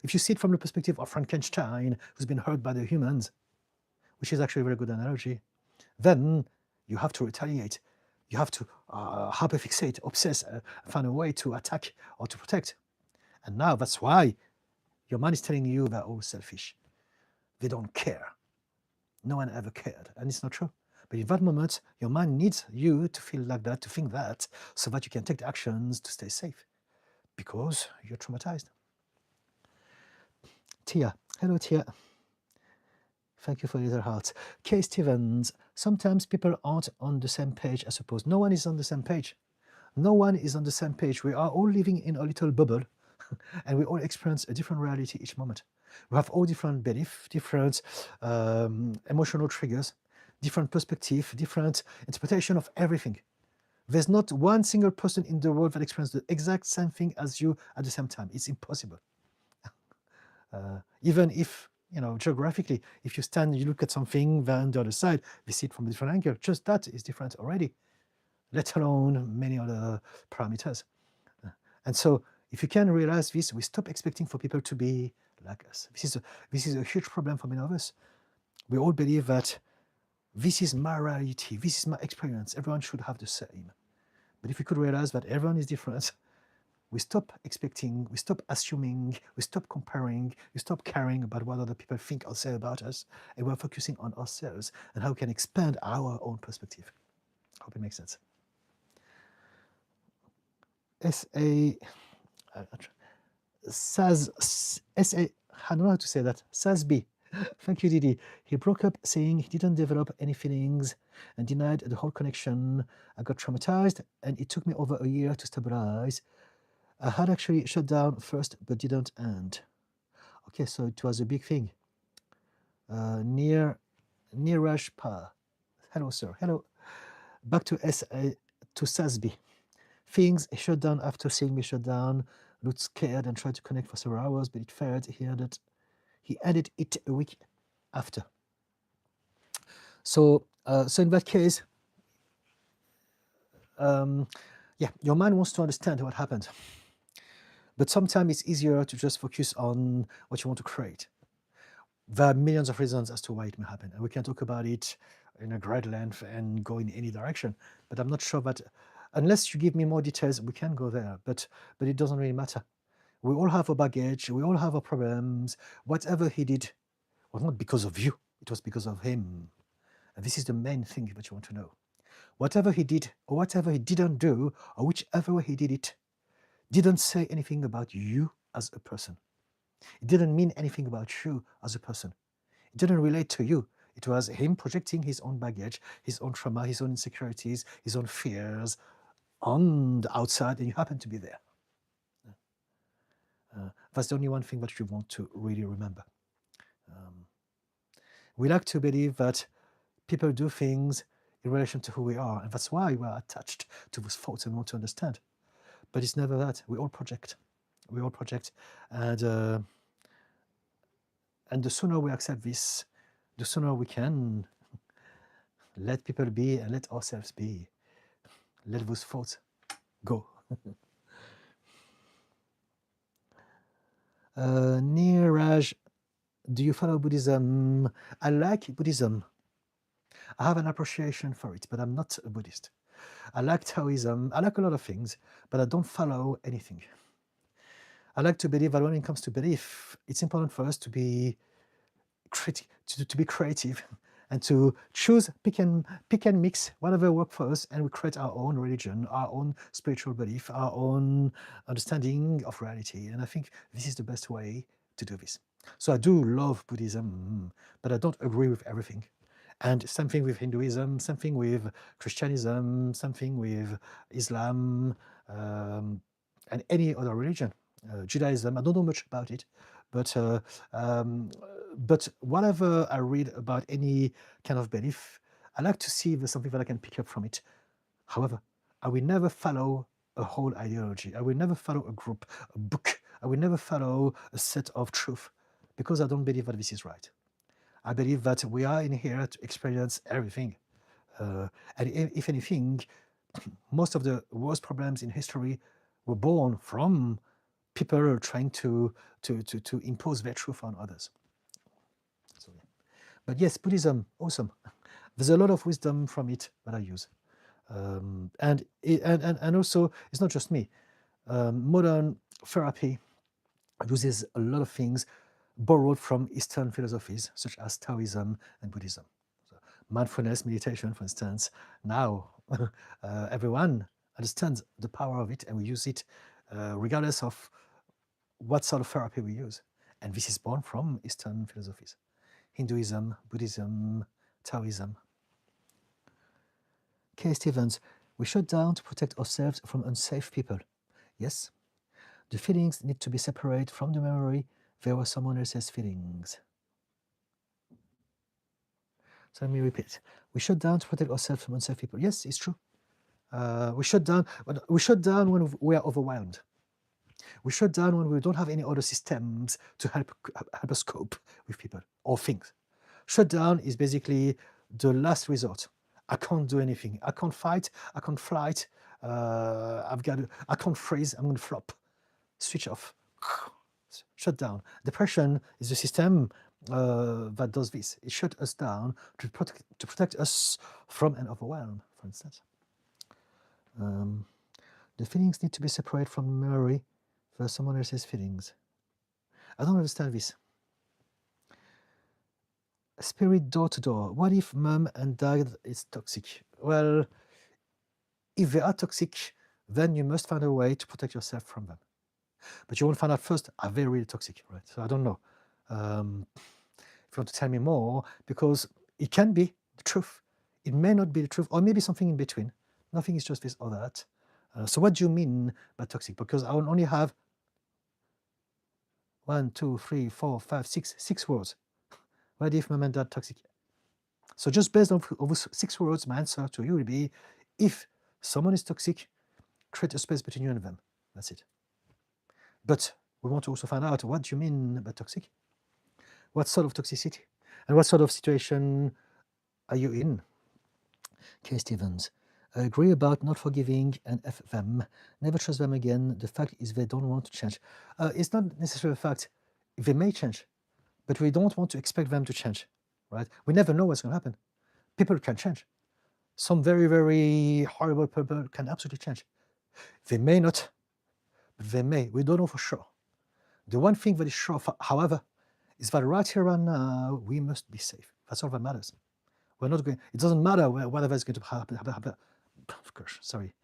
if you see it from the perspective of Frankenstein, who's been hurt by the humans, which is actually a very good analogy, then you have to retaliate. You have to hyperfixate, obsess, find a way to attack or to protect. And now that's why your mind is telling you they're all selfish. They don't care. No one ever cared. And it's not true. But in that moment, your mind needs you to feel like that, to think that, so that you can take the actions to stay safe, because you're traumatized. Tia. Hello, Tia. Thank you for your heart. Kay Stevens. Sometimes people aren't on the same page, I suppose. No one is on the same page. No one is on the same page. We are all living in a little bubble, and we all experience a different reality each moment. We have all different beliefs, different emotional triggers, different perspective, different interpretation of everything. There's not one single person in the world that experiences the exact same thing as you at the same time. It's impossible. Even if, geographically, if you stand, you look at something, then on the other side, we see it from a different angle. Just that is different already, let alone many other parameters. And so if you can realize this, we stop expecting for people to be like us. This is a huge problem for many of us. We all believe that this is my reality, this is my experience, everyone should have the same. But if we could realize that everyone is different, we stop expecting, we stop assuming, we stop comparing, we stop caring about what other people think or say about us, and we're focusing on ourselves and how we can expand our own perspective. I hope it makes sense. I don't know how to say that. Sasby. Thank you, Didi. He broke up saying he didn't develop any feelings and denied the whole connection. I got traumatized and it took me over a year to stabilize. I had actually shut down first, but didn't end. Okay, so it was a big thing. Neeraj Pa. Hello, sir. Hello. Back to Sasby. Things shut down after seeing me shut down. Looked scared and tried to connect for several hours, but it failed. He ended it a week after. So in that case, yeah, your mind wants to understand what happened. But sometimes it's easier to just focus on what you want to create. There are millions of reasons as to why it may happen, and we can talk about it in a great length and go in any direction. But I'm not sure that, unless you give me more details, we can go there. But it doesn't really matter. We all have a baggage. We all have our problems. Whatever he did was not because of you. It was because of him. And this is the main thing that you want to know. Whatever he did or whatever he didn't do, or whichever way he did it, didn't say anything about you as a person. It didn't mean anything about you as a person. It didn't relate to you. It was him projecting his own baggage, his own trauma, his own insecurities, his own fears on the outside, and you happen to be there. That's the only one thing that you want to really remember. We like to believe that people do things in relation to who we are, and that's why we are attached to those thoughts and want to understand. But it's never that. We all project. We all project, and the sooner we accept this, the sooner we can let people be and let ourselves be. Let those thoughts go. Neeraj, do you follow Buddhism? I like Buddhism. I have an appreciation for it, but I'm not a Buddhist. I like Taoism. I like a lot of things, but I don't follow anything. I like to believe that when it comes to belief, it's important for us to be creative and to choose, pick and mix whatever works for us, and we create our own religion, our own spiritual belief, our own understanding of reality. And I think this is the best way to do this. So I do love Buddhism, but I don't agree with everything. And same thing with Hinduism, same thing with Christianism, same thing with Islam, and any other religion. Judaism, I don't know much about it, but whatever I read about any kind of belief, I like to see if there's something that I can pick up from it. However, I will never follow a whole ideology. I will never follow a group, a book. I will never follow a set of truth, because I don't believe that this is right. I believe that we are in here to experience everything. And if anything, most of the worst problems in history were born from people trying to impose their truth on others. So, yeah. But yes, Buddhism, awesome. There's a lot of wisdom from it that I use. And also, it's not just me. Modern therapy uses a lot of things borrowed from Eastern philosophies, such as Taoism and Buddhism. So mindfulness, meditation, for instance. Now, everyone understands the power of it, and we use it regardless of what sort of therapy we use. And this is born from Eastern philosophies. Hinduism, Buddhism, Taoism. Kay Stevens, we shut down to protect ourselves from unsafe people. Yes, the feelings need to be separate from the memory. They were someone else's feelings. So let me repeat. We shut down to protect ourselves from unsafe people. Yes, it's true. We shut down. We shut down when we are overwhelmed. We shut down when we don't have any other systems to help us cope with people or things. Shut down is basically the last resort. I can't do anything. I can't fight. I can't flight. I can't freeze. I'm going to flop. Switch off. Shut down. Depression is a system that does this. It shuts us down to protect us from an overwhelm, for instance. The feelings need to be separate from memory for someone else's feelings. I don't understand this. Spirit door to door. What if mum and dad is toxic? Well, if they are toxic, then you must find a way to protect yourself from them. But you won't find out first, are they really toxic, right? So I don't know. If you want to tell me more, because it can be the truth. It may not be the truth, or maybe something in between. Nothing is just this or that. So what do you mean by toxic? Because I will only have 1, 2, 3, 4, 5, 6 words. What if mom and dad toxic? So just based on those 6 words, my answer to you will be, if someone is toxic, create a space between you and them. That's it. But we want to also find out, what do you mean by toxic? What sort of toxicity? And what sort of situation are you in? K. Stevens. I agree about not forgiving and F them. Never trust them again. The fact is they don't want to change. It's not necessarily a fact. They may change, but we don't want to expect them to change, right? We never know what's going to happen. People can change. Some very, very horrible people can absolutely change. They may not, but they may. We don't know for sure. The one thing that is sure, however, is that right here and now, we must be safe. That's all that matters. We're not going, it doesn't matter whatever is going to happen. Of course, sorry.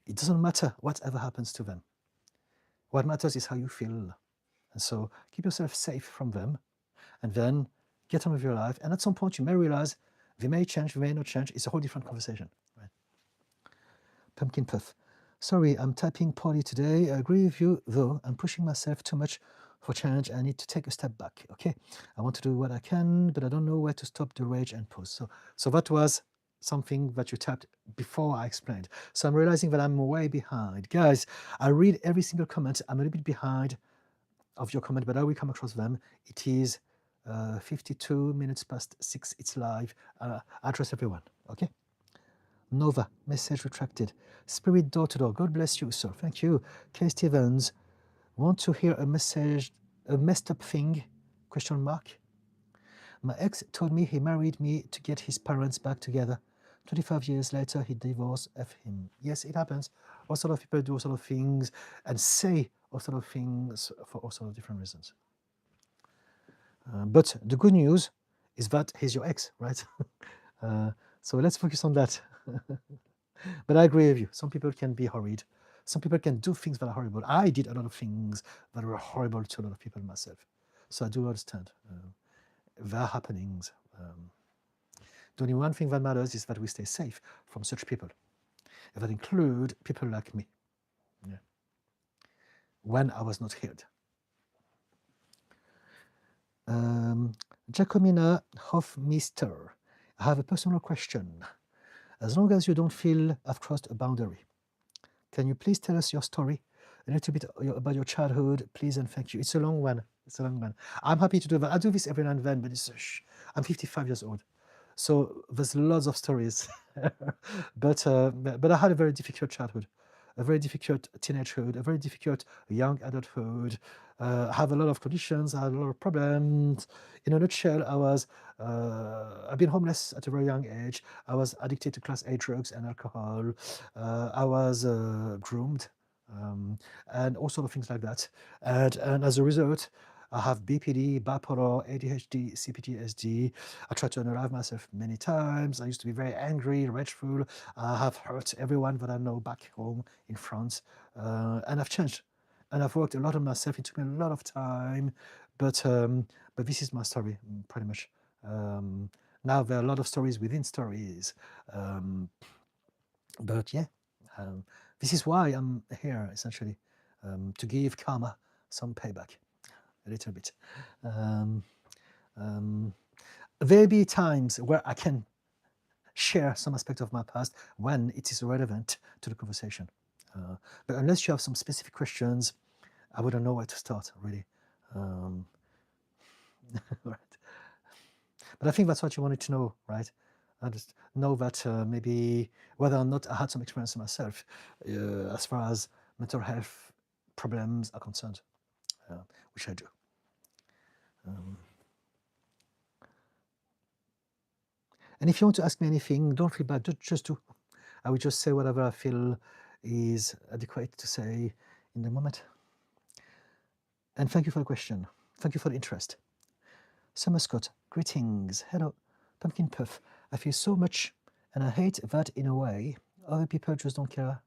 It doesn't matter whatever happens to them. What matters is how you feel. And so keep yourself safe from them, and then get on with your life. And at some point, you may realize they may change, they may not change. It's a whole different conversation. Right? Pumpkin Puff. Sorry, I'm typing poorly today. I agree with you, though. I'm pushing myself too much for change. I need to take a step back. Okay, I want to do what I can, but I don't know where to stop the rage and pause. So that was something that you tapped before I explained. So I'm realizing that I'm way behind. Guys, I read every single comment. I'm a little bit behind of your comment, but I will come across them. It is 52 minutes past 6. It's live. I trust everyone. Okay. Nova, message retracted. Spirit door to door. God bless you, sir. Thank you. K. Stevens, want to hear a message, a messed up thing? Question mark. My ex told me he married me to get his parents back together. 25 years later, he divorced him. Yes, it happens. All sort of people do all sort of things and say all sort of things for all sort of different reasons. But the good news is that he's your ex, right? So let's focus on that. But I agree with you. Some people can be horrid. Some people can do things that are horrible. I did a lot of things that were horrible to a lot of people myself. So I do understand. There are happenings. The only one thing that matters is that we stay safe from such people. And that include people like me. Yeah. When I was not healed. Jacomina Hofmeister. I have a personal question. As long as you don't feel I've crossed a boundary, can you please tell us your story? A little bit about your childhood, please and thank you. It's a long one. It's a long one. I'm happy to do that. I do this every now and then, but I'm 55 years old. So there's lots of stories. but I had a very difficult childhood, a very difficult teenagehood, a very difficult young adulthood. I have a lot of conditions, I had a lot of problems. In a nutshell, I've been homeless at a very young age. I was addicted to class A drugs and alcohol. I was groomed, and all sort of things like that. And as a result, I have BPD, bipolar, ADHD, CPTSD. I tried to unalive myself many times. I used to be very angry, rageful. I have hurt everyone that I know back home in France. And I've changed. And I've worked a lot on myself. It took me a lot of time. But this is my story, pretty much. Now there are a lot of stories within stories. But yeah, this is why I'm here, essentially, to give karma some payback. A little bit. There'll be times where I can share some aspect of my past when it is relevant to the conversation. But unless you have some specific questions, I wouldn't know where to start, really. Right. But I think that's what you wanted to know, right? I just know that maybe whether or not I had some experience myself as far as mental health problems are concerned, which I do. And if you want to ask me anything, don't feel bad, just do. I will just say whatever I feel is adequate to say in the moment. And thank you for the question. Thank you for the interest. Summer Scott, greetings. Hello, Pumpkin Puff. I feel so much, and I hate that in a way. Other people just don't care,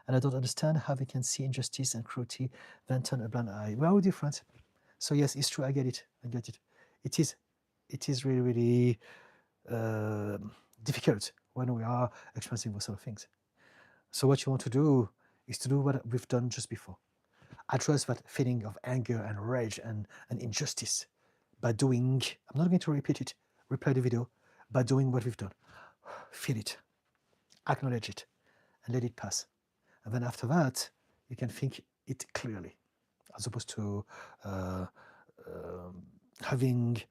and I don't understand how they can see injustice and cruelty, then turn a blind eye. We're all different. So yes, it's true. I get it. I get it. It is really, really difficult when we are experiencing those sort of things. So what you want to do is to do what we've done just before. Address that feeling of anger and rage and injustice by doing, I'm not going to repeat it, replay the video, by doing what we've done. Feel it, acknowledge it, and let it pass. And then after that, you can think it clearly, as opposed to having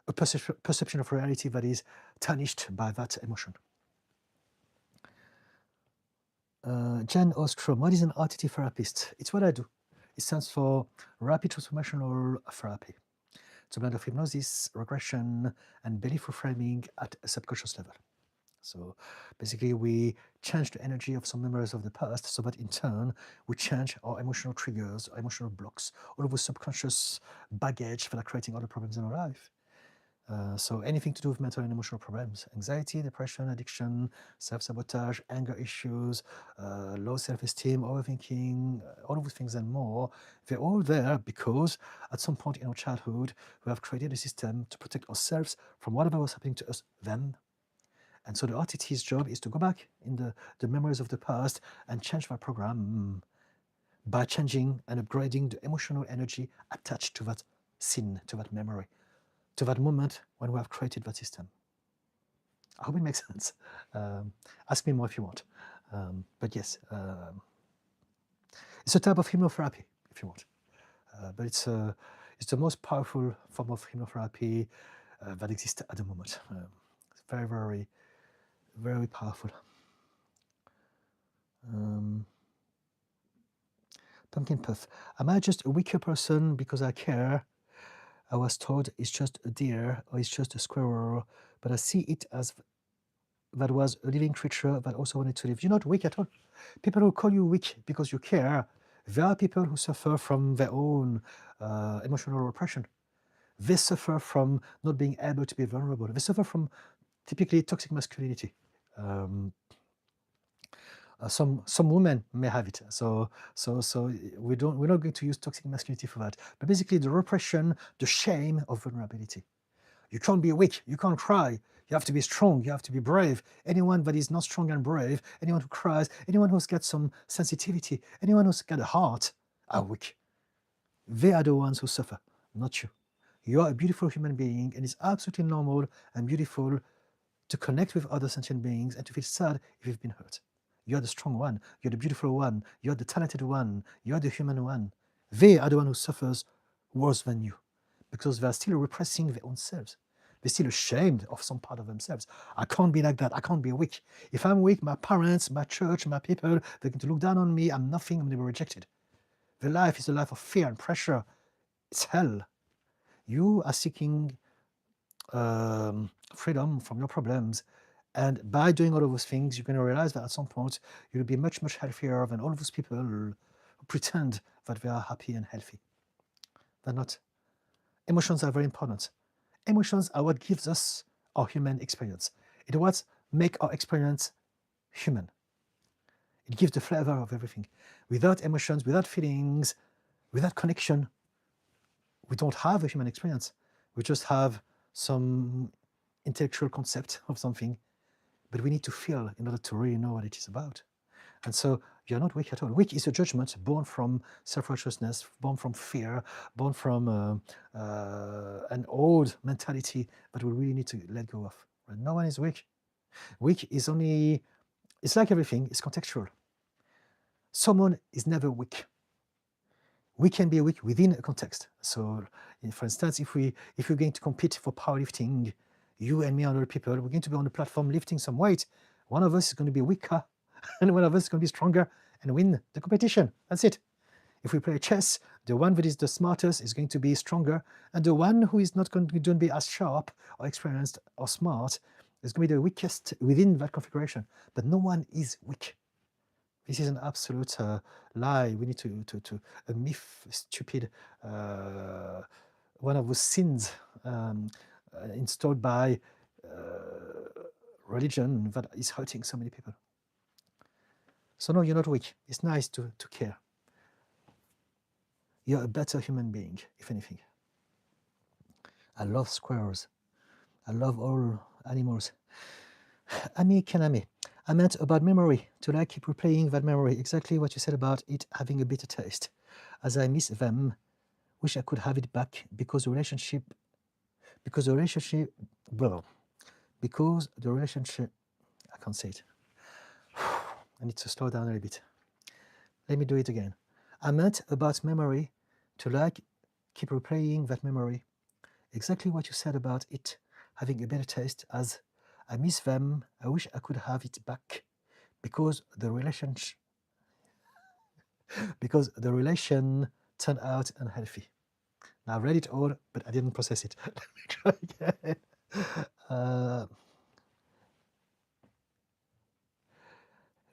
a perception of reality that is tarnished by that emotion. Jen Ostrom, what is an RTT therapist? It's what I do. It stands for Rapid Transformational Therapy. It's a blend of hypnosis, regression, and belief reframing at a subconscious level. So basically, we change the energy of some memories of the past so that in turn, we change our emotional triggers, our emotional blocks, all of the subconscious baggage that are creating other problems in our life. So anything to do with mental and emotional problems, anxiety, depression, addiction, self-sabotage, anger issues, low self-esteem, overthinking, all of these things and more, they're all there because at some point in our childhood, we have created a system to protect ourselves from whatever was happening to us then. And so the RTT's job is to go back in the memories of the past and change that program by changing and upgrading the emotional energy attached to that scene, to that memory, to that moment when we have created that system. I hope it makes sense. Ask me more if you want. But yes, it's a type of hypnotherapy, if you want. But it's the most powerful form of hypnotherapy that exists at the moment. It's very, very, very powerful. Pumpkin Puff. Am I just a weaker person because I care? I was told it's just a deer or it's just a squirrel, but I see it as that was a living creature that also wanted to live. You're not weak at all. People who call you weak because you care, there are people who suffer from their own emotional repression. They suffer from not being able to be vulnerable. They suffer from typically toxic masculinity. Some women may have it. So we're not going to use toxic masculinity for that. But basically the repression, the shame of vulnerability. You can't be weak, you can't cry. You have to be strong, you have to be brave. Anyone that is not strong and brave, anyone who cries, anyone who's got some sensitivity, anyone who's got a heart are weak. They are the ones who suffer, not you. You are a beautiful human being, and it's absolutely normal and beautiful to connect with other sentient beings and to feel sad if you've been hurt. You're the strong one, you're the beautiful one, you're the talented one, you're the human one. They are the one who suffers worse than you because they are still repressing their own selves. They're still ashamed of some part of themselves. I can't be like that. I can't be weak. If I'm weak, my parents, my church, my people, they're going to look down on me. I'm nothing. I'm going to be rejected. The life is a life of fear and pressure. It's hell. You are seeking freedom from your problems. And by doing all of those things, you're going to realize that at some point, you'll be much, much healthier than all of those people who pretend that they are happy and healthy. They're not. Emotions are very important. Emotions are what gives us our human experience. It's what makes our experience human. It gives the flavor of everything. Without emotions, without feelings, without connection, we don't have a human experience. We just have some intellectual concept of something, but we need to feel in order to really know what it is about. And so you're not weak at all. Weak is a judgment born from self-righteousness, born from fear, born from an old mentality that we really need to let go of. Right? No one is weak. Weak is only, it's like everything, it's contextual. Someone is never weak. We can be weak within a context. So, for instance, if we're going to compete for powerlifting, you and me and other people, we're going to be on the platform lifting some weight. One of us is going to be weaker, and one of us is going to be stronger and win the competition. That's it. If we play chess, the one that is the smartest is going to be stronger, and the one who is not going to be as sharp or experienced or smart is going to be the weakest within that configuration. But no one is weak. This is an absolute lie. We need to a myth, stupid, one of those sins installed by religion that is hurting so many people. So no, you're not weak. It's nice to care. You're a better human being, if anything. I love squirrels. I love all animals. Ami Kaname. I meant about memory, to like keep replaying that memory, exactly what you said about it having a bitter taste. As I miss them, wish I could have it back because the relationship, I can't say it. I need to slow down a little bit. Let me do it again. I meant about memory, to like keep replaying that memory, exactly what you said about it having a better taste. As I miss them, I wish I could have it back because the relation turned out unhealthy. Now I read it all, but I didn't process it. Let me try again.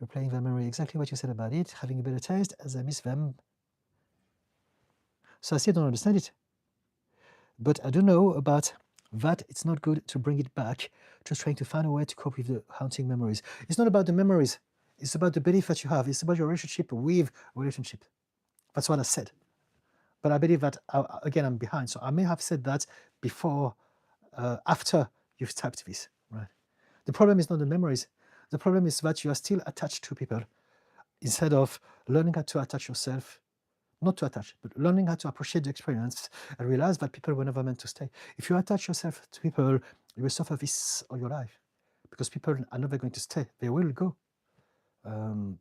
Replaying the memory, exactly what you said about it having a better taste. As I miss them, so I still don't understand it. But I don't know about that. It's not good to bring it back. Just trying to find a way to cope with the haunting memories. It's not about the memories. It's about the belief that you have. It's about your relationship with relationship. That's what I said. But I believe that, again, I'm behind. So I may have said that before, after you've typed this, right? The problem is not the memories. The problem is that you are still attached to people instead of learning how to attach yourself. Not to attach, but learning how to appreciate the experience and realize that people were never meant to stay. If you attach yourself to people, you will suffer this all your life because people are never going to stay. They will go. Yeah.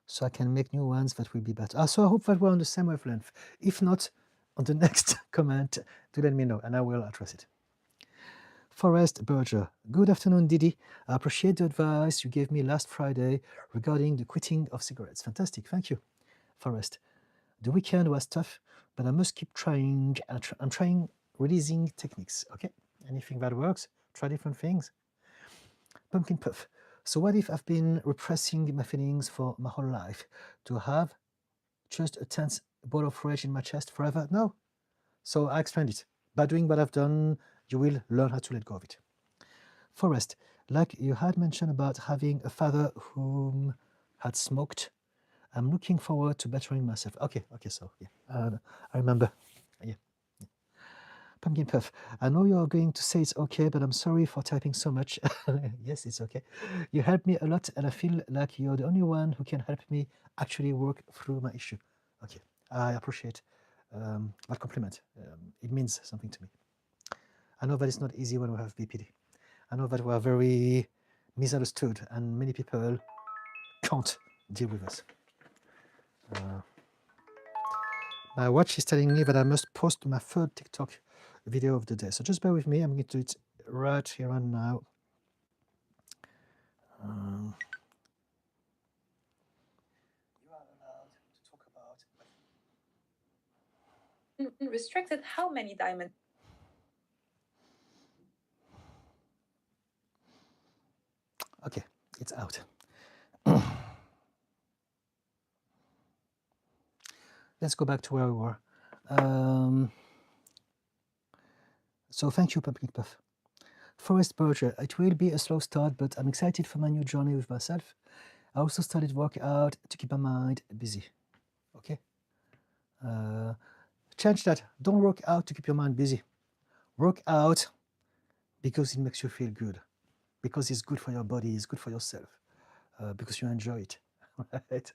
So I can make new ones that will be better. So I hope that we're on the same wavelength. If not, on the next comment, do let me know and I will address it. Forrest Berger. Good afternoon, Didi. I appreciate the advice you gave me last Friday regarding the quitting of cigarettes. Fantastic. Thank you, Forrest. The weekend was tough, but I must keep trying. I'm trying releasing techniques. Okay. Anything that works, try different things. Pumpkin Puff. So what if I've been repressing my feelings for my whole life? To have just a tense ball of rage in my chest forever? No. So I explained it. By doing what I've done, you will learn how to let go of it. Forrest, like you had mentioned about having a father whom had smoked, I'm looking forward to bettering myself. Okay, so yeah, I remember. Yeah. Pumpkin Puff, I know you're going to say it's okay, but I'm sorry for typing so much. Yes, it's okay. You helped me a lot, and I feel like you're the only one who can help me actually work through my issue. Okay, I appreciate that compliment. It means something to me. I know that it's not easy when we have BPD. I know that we are very misunderstood, and many people can't deal with us. My watch is telling me that I must post my third TikTok video of the day. So just bear with me. I'm going to do it right here and now. You are allowed to talk about restricted how many diamonds? Okay, it's out. Let's go back to where we were. So thank you, Pumpkin Puff. Forrest Berger, it will be a slow start, but I'm excited for my new journey with myself. I also started working out to keep my mind busy. Okay? Change that. Don't work out to keep your mind busy. Work out because it makes you feel good, because it's good for your body, it's good for yourself, because you enjoy it. Right?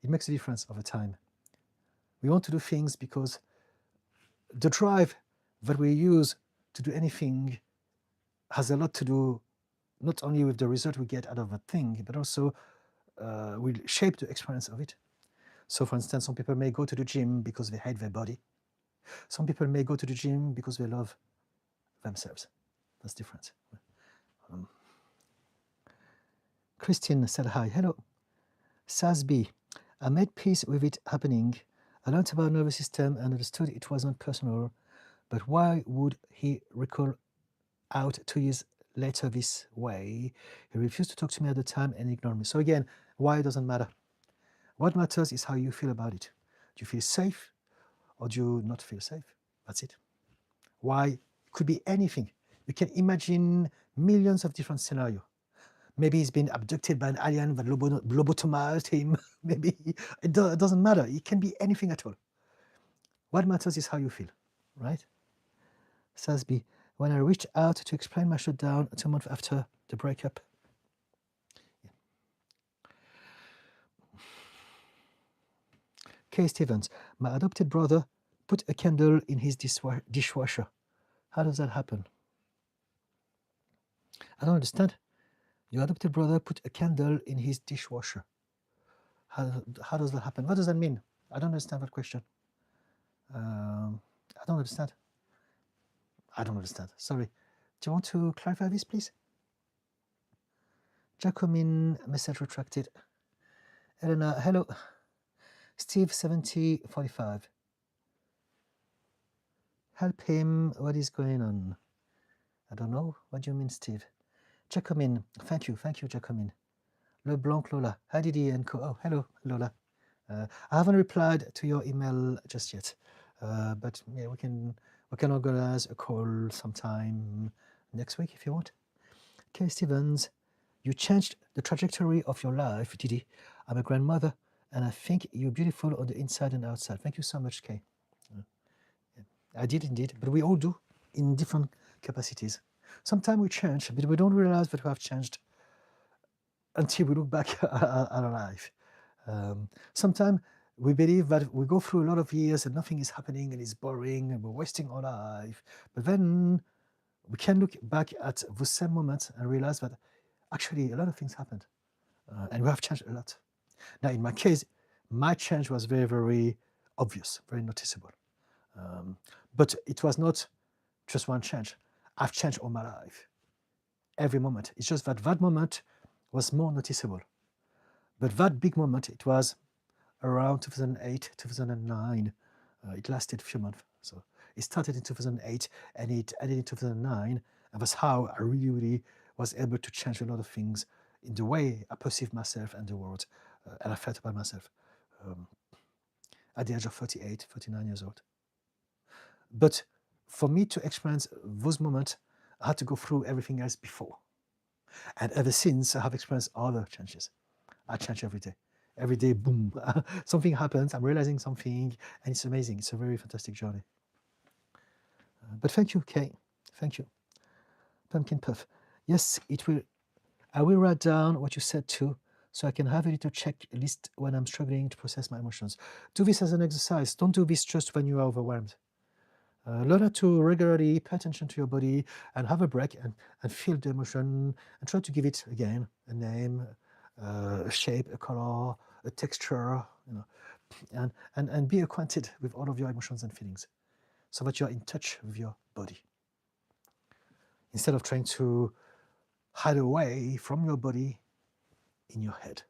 It makes a difference over time. We want to do things because the drive that we use to do anything has a lot to do not only with the result we get out of a thing, but also will shape the experience of it. So for instance, some people may go to the gym because they hate their body. Some people may go to the gym because they love themselves. That's different. Christine said hi. Hello. Sasby, I made peace with it happening. I learned about nervous system and understood it was not personal. But why would he recall out 2 years later this way? He refused to talk to me at the time and ignored me. So again, why doesn't matter. What matters is how you feel about it. Do you feel safe or do you not feel safe? That's it. Why? It could be anything. You can imagine millions of different scenarios. Maybe he's been abducted by an alien that lobotomized him. Maybe it doesn't matter. It can be anything at all. What matters is how you feel, right? Sasby, when I reached out to explain my shutdown 2 months after the breakup. Yeah. Kay Stevens, my adopted brother put a candle in his dishwasher. How does that happen? I don't understand. Your adopted brother put a candle in his dishwasher. How does that happen? What does that mean? I don't understand that question. I don't understand. I don't understand. Sorry. Do you want to clarify this, please? Jacomine, message retracted. Elena, hello. Steve, 7045. Help him. What is going on? I don't know. What do you mean, Steve? Jacomine, thank you, Jacomine. LeBlanc Lola, hi Didi and co. Oh, hello, Lola. I haven't replied to your email just yet, but yeah, we can organize a call sometime next week if you want. Kay Stevens, you changed the trajectory of your life, Didi. I'm a grandmother, and I think you're beautiful on the inside and outside. Thank you so much, Kay. I did indeed, but we all do in different capacities. Sometimes we change, but we don't realize that we have changed until we look back at our life. Sometimes we believe that we go through a lot of years and nothing is happening and it's boring and we're wasting our life. But then we can look back at the same moments and realize that actually a lot of things happened and we have changed a lot. Now, in my case, my change was very, very obvious, very noticeable. But it was not just one change. I've changed all my life, every moment. It's just that that moment was more noticeable. But that big moment, it was around 2008, 2009. It lasted a few months. So it started in 2008 and it ended in 2009. And that's how I really, really was able to change a lot of things in the way I perceive myself and the world and I felt about myself at the age of 38, 39 years old. But for me to experience those moments, I had to go through everything else before. And ever since, I have experienced other changes. I change every day. Every day, boom, something happens, I'm realizing something, and it's amazing. It's a very fantastic journey. But thank you, Kay. Thank you. Pumpkin Puff. Yes, it will. I will write down what you said too, so I can have a little checklist when I'm struggling to process my emotions. Do this as an exercise. Don't do this just when you are overwhelmed. Learn how to regularly pay attention to your body and have a break and feel the emotion and try to give it, again, a name, a shape, a color, a texture, you know, and be acquainted with all of your emotions and feelings so that you're in touch with your body. Instead of trying to hide away from your body in your head.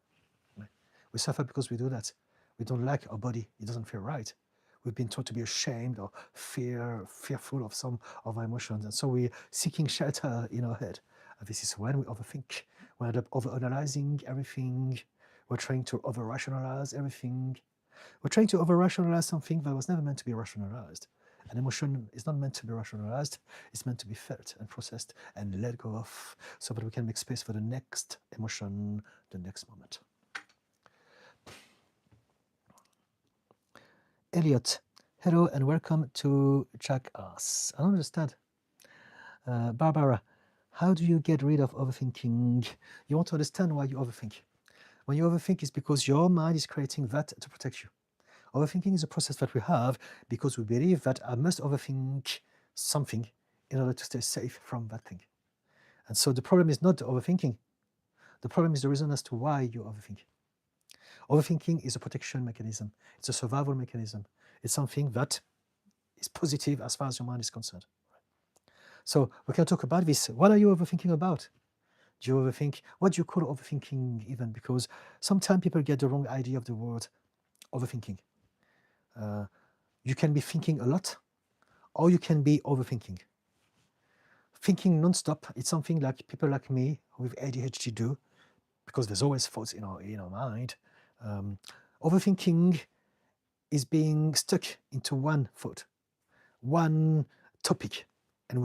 Right? We suffer because we do that. We don't like our body. It doesn't feel right. We've been taught to be ashamed or fearful of some of our emotions. And so we're seeking shelter in our head. And this is when we overthink. We end up overanalyzing everything. We're trying to over-rationalize everything. We're trying to over-rationalize something that was never meant to be rationalized. An emotion is not meant to be rationalized. It's meant to be felt and processed and let go of so that we can make space for the next emotion, the next moment. Elliot, hello and welcome to Jackass. I don't understand. Barbara, how do you get rid of overthinking? You want to understand why you overthink. When you overthink, it's because your mind is creating that to protect you. Overthinking is a process that we have because we believe that I must overthink something in order to stay safe from that thing. And so the problem is not the overthinking. The problem is the reason as to why you overthink. Overthinking is a protection mechanism. It's a survival mechanism. It's something that is positive as far as your mind is concerned. So we can talk about this. What are you overthinking about? Do you overthink? What do you call overthinking even? Because sometimes people get the wrong idea of the word overthinking. You can be thinking a lot, or you can be overthinking. Thinking non-stop, it's something like people like me with ADHD do, because there's always thoughts in our mind. Overthinking is being stuck into one thought, one topic, and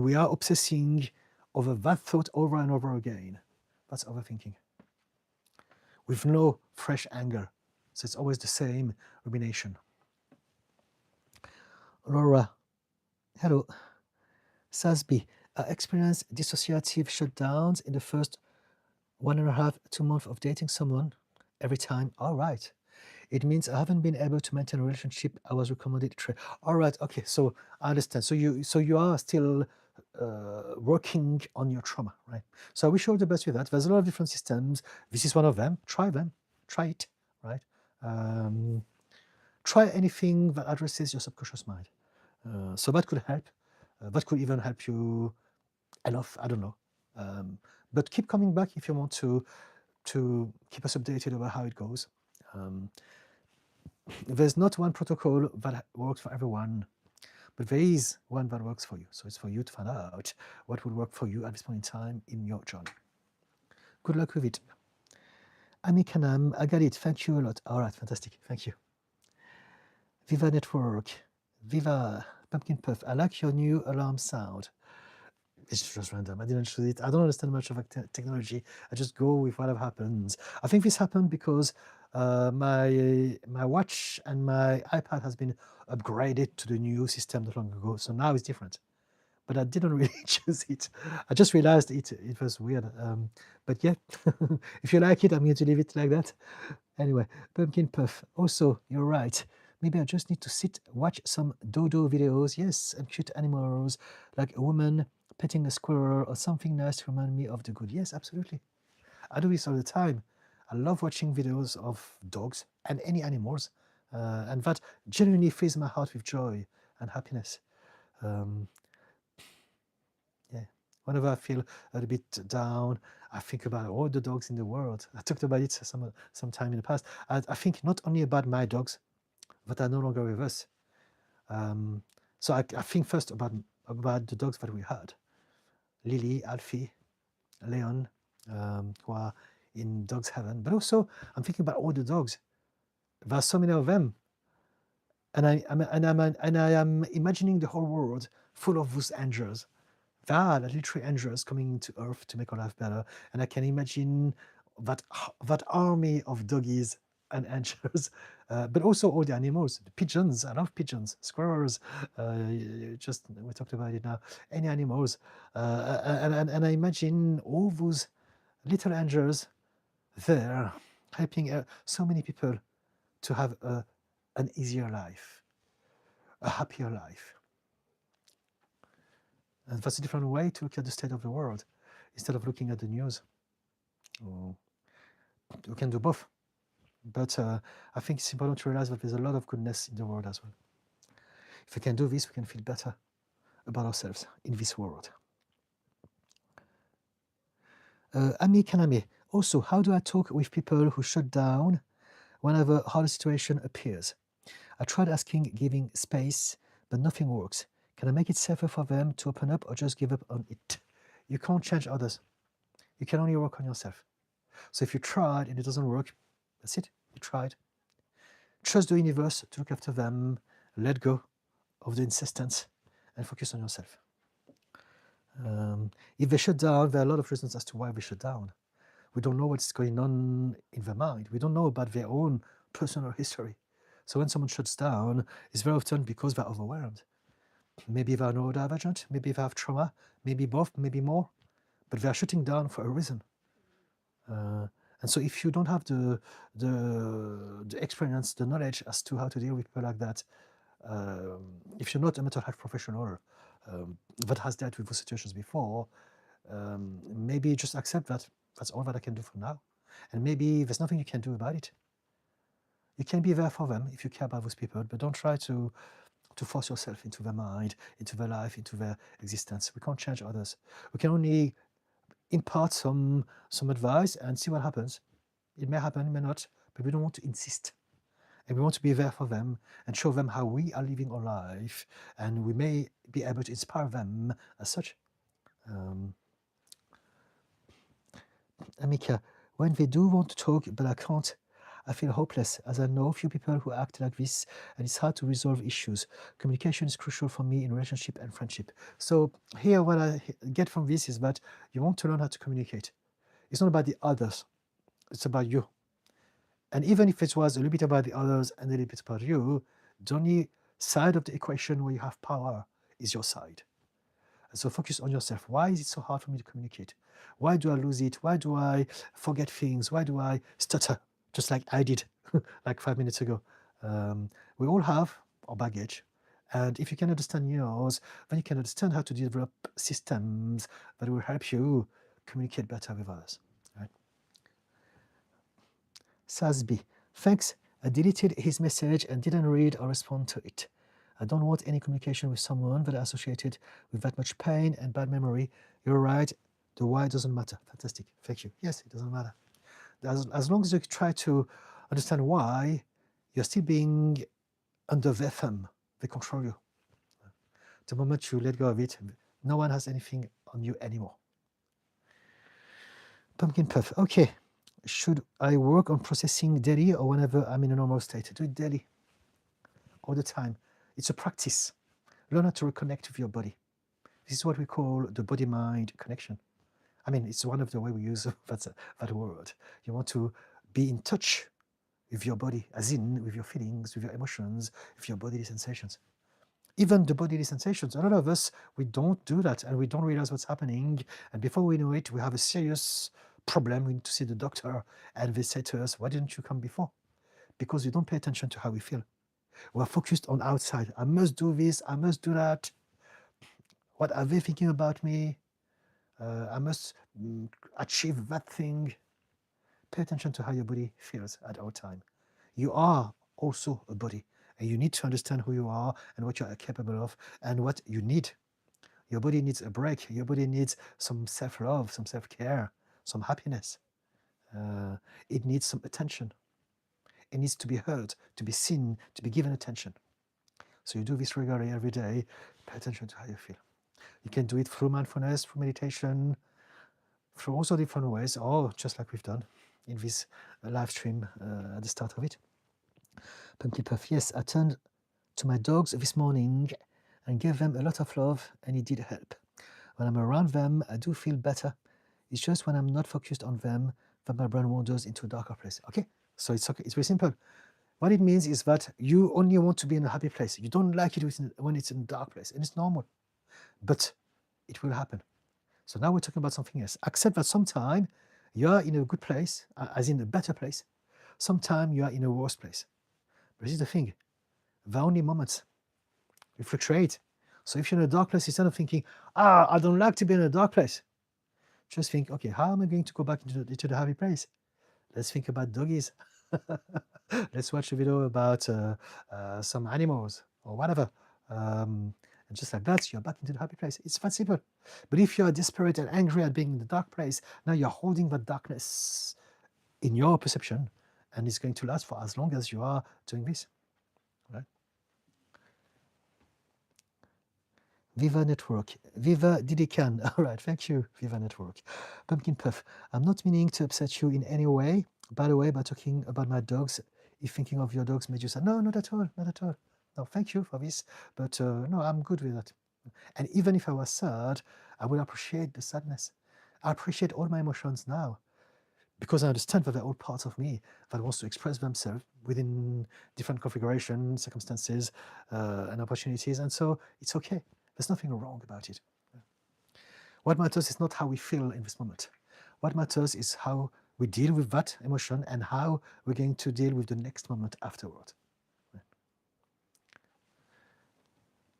we are obsessing over that thought over and over again. That's overthinking, with no fresh anger. So it's always the same rumination. Laura, hello. Sasby, I experienced dissociative shutdowns in the first 1.5 to 2 months of dating someone every time. All right. It means I haven't been able to maintain a relationship I was recommended to. All right. Okay. So I understand. So you are still working on your trauma, right? So I wish you all the best with that. There's a lot of different systems. This is one of them. Try them. Try it, right? Try anything that addresses your subconscious mind. So that could help. That could even help you enough. I don't know. But keep coming back if you want to keep us updated about how it goes. There's not one protocol that works for everyone, but there is one that works for you. So it's for you to find out what will work for you at this point in time in your journey. Good luck with it. Ami Kanam, I got it. Thank you a lot. All right, fantastic. Thank you. Viva Network. Viva Pumpkin Puff. I like your new alarm sound. It's just random. I didn't choose it. I don't understand much of technology. I just go with whatever happens. I think this happened because my watch and my iPad has been upgraded to the new system not long ago. So now it's different. But I didn't really choose it. I just realized it was weird. But yeah, if you like it, I'm going to leave it like that. Anyway, Pumpkin Puff. Also, you're right. Maybe I just need to watch some dodo videos. Yes, and cute animals, like a woman petting a squirrel or something nice to remind me of the good. Yes, absolutely. I do this all the time. I love watching videos of dogs and any animals. And that genuinely fills my heart with joy and happiness. Yeah. Whenever I feel a little bit down, I think about all the dogs in the world. I talked about it some time in the past. I think not only about my dogs, that are no longer with us. So I think first about the dogs that we had. Lily, Alfie, Leon, who are in dog's heaven. But also, I'm thinking about all the dogs. There are so many of them. And I am imagining the whole world full of those angels. There are literally angels coming to Earth to make our life better. And I can imagine that army of doggies and angels, but also all the animals, the pigeons. I love pigeons, squirrels. We talked about it now. Any animals, and I imagine all those little angels there helping so many people to have an easier life, a happier life. And that's a different way to look at the state of the world instead of looking at the news. We can do both. But I think it's important to realize that there's a lot of goodness in the world as well. If we can do this, we can feel better about ourselves in this world. Ami Kaname, also, how do I talk with people who shut down whenever a hard situation appears? I tried asking, giving space, but nothing works. Can I make it safer for them to open up or just give up on it? You can't change others. You can only work on yourself. So if you tried and it doesn't work, that's it. You tried. Trust the universe to look after them. Let go of the insistence and focus on yourself. If they shut down, there are a lot of reasons as to why they shut down. We don't know what's going on in their mind. We don't know about their own personal history. So when someone shuts down, it's very often because they're overwhelmed. Maybe they're neurodivergent, maybe they have trauma, maybe both, maybe more, but they're shutting down for a reason. And so if you don't have the experience, the knowledge as to how to deal with people like that, if you're not a mental health professional that has dealt with those situations before, Maybe just accept that that's all that I can do for now. And maybe there's nothing you can do about it. You can be there for them if you care about those people, but don't try to force yourself into their mind, into their life, into their existence. We can't change others. We can only impart some advice and see what happens. It may happen, it may not, but we don't want to insist. And we want to be there for them and show them how we are living our life, and we may be able to inspire them as such. Amika, when they do want to talk, but I can't, I feel hopeless, as I know a few people who act like this, and it's hard to resolve issues. Communication is crucial for me in relationship and friendship. So here, what I get from this is that you want to learn how to communicate. It's not about the others, it's about you. And even if it was a little bit about the others and a little bit about you, the only side of the equation where you have power is your side. And so focus on yourself. Why is it so hard for me to communicate? Why do I lose it? Why do I forget things? Why do I stutter? Just like I did like 5 minutes ago. We all have our baggage. And if you can understand yours, then you can understand how to develop systems that will help you communicate better with others. Right? Sasby, thanks. I deleted his message and didn't read or respond to it. I don't want any communication with someone that is associated with that much pain and bad memory. You're right. The why doesn't matter. Fantastic. Thank you. Yes, it doesn't matter. As long as you try to understand why, you're still being under their thumb. They control you. The moment you let go of it, no one has anything on you anymore. Pumpkin Puff. Okay. Should I work on processing daily or whenever I'm in a normal state? Do it daily. All the time. It's a practice. Learn how to reconnect with your body. This is what we call the body-mind connection. I mean, it's one of the way we use that word. You want to be in touch with your body, as in with your feelings, with your emotions, with your bodily sensations. Even the bodily sensations, a lot of us, we don't do that and we don't realize what's happening. And before we know it, we have a serious problem. We need to see the doctor and they say to us, why didn't you come before? Because we don't pay attention to how we feel. We're focused on outside. I must do this, I must do that. What are they thinking about me? I must achieve that thing. Pay attention to how your body feels at all time. You are also a body, and you need to understand who you are and what you are capable of and what you need. Your body needs a break. Your body needs some self-love, some self-care, some happiness. It needs some attention. It needs to be heard, to be seen, to be given attention. So you do this regularly every day. Pay attention to how you feel. You can do it through mindfulness, through meditation, through also different ways, or just like we've done in this live stream at the start of it. Pumpkin Puff, yes, I turned to my dogs this morning and gave them a lot of love, and it did help. When I'm around them, I do feel better. It's just when I'm not focused on them that my brain wanders into a darker place. Okay, so it's okay. It's very simple. What it means is that you only want to be in a happy place. You don't like it when it's in a dark place, and it's normal. But it will happen. So now we're talking about something else. Accept that sometime you are in a good place, as in a better place. Sometime you are in a worse place. But this is the thing. The only moments. We fluctuate. So if you're in a dark place, instead of thinking, I don't like to be in a dark place, just think, okay, how am I going to go back into the happy place? Let's think about doggies. Let's watch a video about some animals or whatever. And just like that, you're back into the happy place. It's that simple. But if you're desperate and angry at being in the dark place, now you're holding that darkness in your perception, and it's going to last for as long as you are doing this. Right? Viva Network. Viva Didican. All right, thank you, Viva Network. Pumpkin Puff. I'm not meaning to upset you in any way. By the way, by talking about my dogs, if thinking of your dogs made you sad, no, not at all, not at all. No, thank you for this, but no, I'm good with that. And even if I was sad, I would appreciate the sadness. I appreciate all my emotions now because I understand that they're all parts of me that wants to express themselves within different configurations, circumstances, and opportunities. And so it's okay. There's nothing wrong about it. What matters is not how we feel in this moment. What matters is how we deal with that emotion and how we're going to deal with the next moment afterward.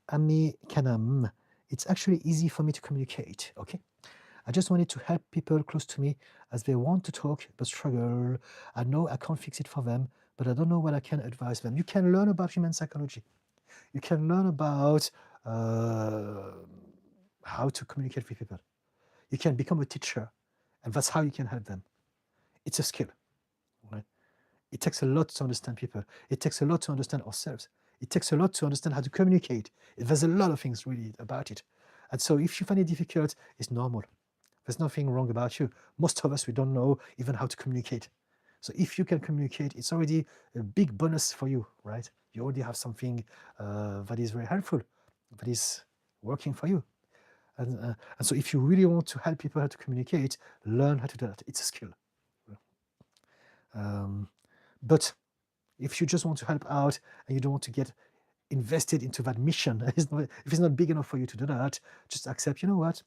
Ami Kanam, it's actually easy for me to communicate, okay? I just wanted to help people close to me as they want to talk but struggle. I know I can't fix it for them, but I don't know what I can advise them. You can learn about human psychology. You can learn about how to communicate with people. You can become a teacher, and that's how you can help them. It's a skill. Right? It takes a lot to understand people. It takes a lot to understand ourselves. It takes a lot to understand how to communicate. There's a lot of things really about it. And so if you find it difficult, it's normal. There's nothing wrong about you. Most of us, we don't know even how to communicate. So if you can communicate, it's already a big bonus for you, right? You already have something that is very helpful, that is working for you. And so if you really want to help people how to communicate, learn how to do that. It's a skill. But if you just want to help out and you don't want to get invested into that mission, if it's not big enough for you to do that, just accept, you know what?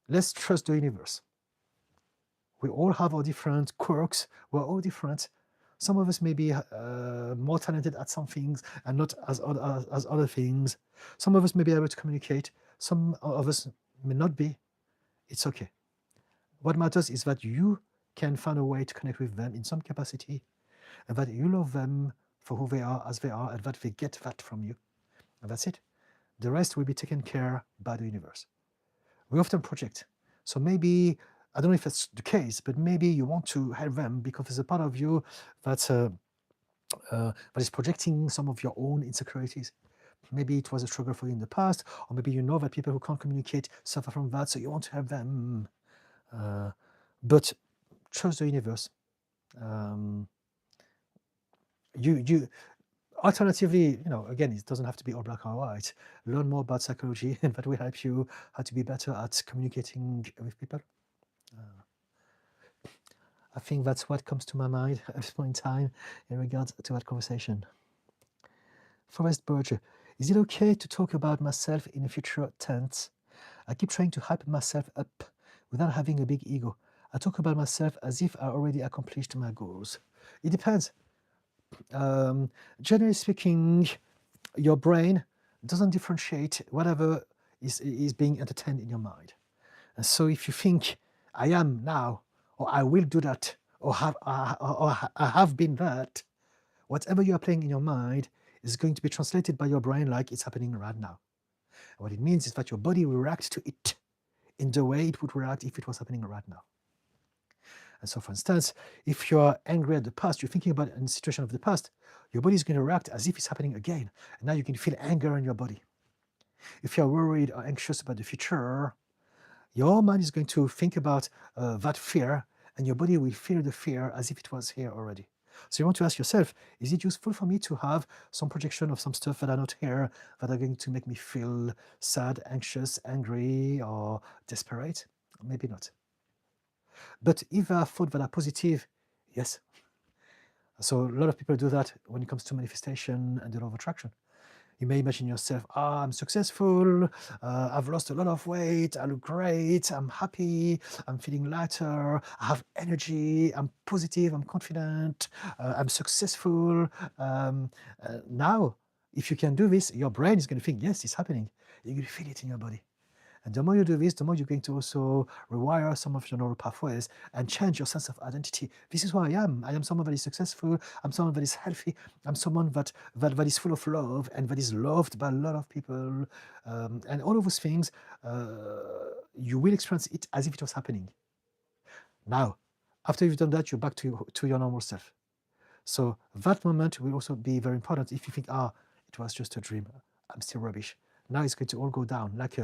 Let's trust the universe. We all have our different quirks. We're all different. Some of us may be more talented at some things and not as other things. Some of us may be able to communicate. Some of us may not be. It's okay. What matters is that you can find a way to connect with them in some capacity, and that you love them for who they are, as they are, and that they get that from you. And that's it. The rest will be taken care by the universe. We often project. So maybe, I don't know if that's the case, but maybe you want to help them because there's a part of you that is projecting some of your own insecurities. Maybe it was a struggle for you in the past, or maybe you know that people who can't communicate suffer from that, so you want to help them. But trust the universe. Alternatively, again, it doesn't have to be all black or white. Learn more about psychology, and that will help you how to be better at communicating with people. I think that's what comes to my mind at this point in time in regards to that conversation. Forrest Berger, is it okay to talk about myself in a future tense? I keep trying to hype myself up without having a big ego. I talk about myself as if I already accomplished my goals. It depends. Generally speaking, your brain doesn't differentiate whatever is being entertained in your mind. And so if you think, I am now, or I will do that, or I have been that, whatever you are playing in your mind is going to be translated by your brain like it's happening right now. And what it means is that your body will react to it in the way it would react if it was happening right now. And so, for instance, if you're angry at the past, you're thinking about a situation of the past, your body is going to react as if it's happening again. And now you can feel anger in your body. If you're worried or anxious about the future, your mind is going to think about that fear, and your body will feel the fear as if it was here already. So you want to ask yourself, is it useful for me to have some projection of some stuff that are not here, that are going to make me feel sad, anxious, angry, or desperate? Maybe not. But if there are thoughts that are positive, yes. So a lot of people do that when it comes to manifestation and the law of attraction. You may imagine yourself, I'm successful, I've lost a lot of weight, I look great, I'm happy, I'm feeling lighter, I have energy, I'm positive, I'm confident, I'm successful. Now, if you can do this, your brain is going to think, yes, it's happening. You're going to feel it in your body. And the more you do this, the more you're going to also rewire some of your neural pathways and change your sense of identity. This is who I am. I am someone that is successful. I'm someone that is healthy. I'm someone that is full of love and that is loved by a lot of people. And all of those things, you will experience it as if it was happening. Now, after you've done that, you're back to your normal self. So that moment will also be very important. If you think, it was just a dream, I'm still rubbish. Now it's going to all go down like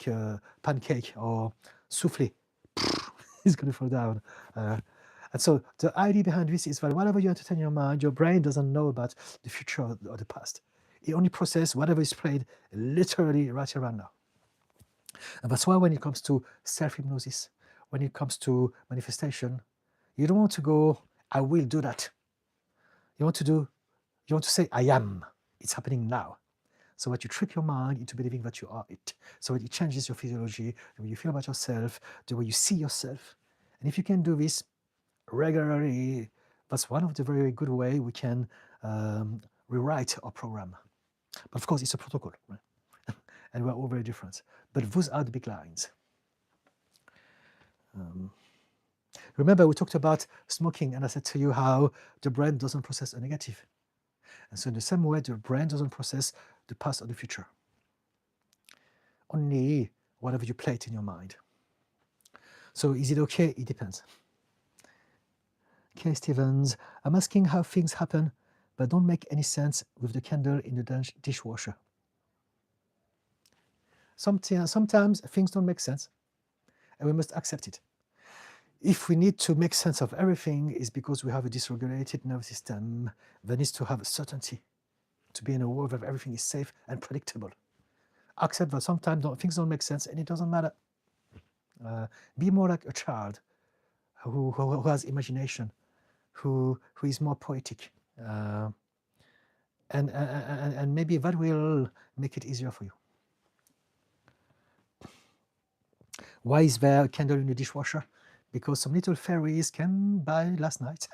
a pancake or souffle. It's going to fall down. And so the idea behind this is that whatever you entertain your mind, your brain doesn't know about the future or the past. It only processes whatever is played literally right here and now. And that's why when it comes to self-hypnosis, when it comes to manifestation, you don't want to go, I will do that. You want to say, I am. It's happening now. So that you trick your mind into believing that you are it. So it changes your physiology, the way you feel about yourself, the way you see yourself. And if you can do this regularly, that's one of the very good ways we can rewrite our program. But of course, it's a protocol, right? And we're all very different. But those are the big lines. Remember, we talked about smoking, and I said to you how the brain doesn't process a negative. And so in the same way, the brain doesn't process the past or the future. Only whatever you play it in your mind. So is it okay? It depends. Okay, Stevens, I'm asking how things happen, but don't make any sense with the candle in the dishwasher. Sometimes things don't make sense, and we must accept it. If we need to make sense of everything, it's because we have a dysregulated nervous system that needs to have a certainty, to be in a world where everything is safe and predictable. Accept that sometimes things don't make sense, and it doesn't matter. Be more like a child who has imagination, who is more poetic. And maybe that will make it easier for you. Why is there a candle in the dishwasher? Because some little fairies came by last night.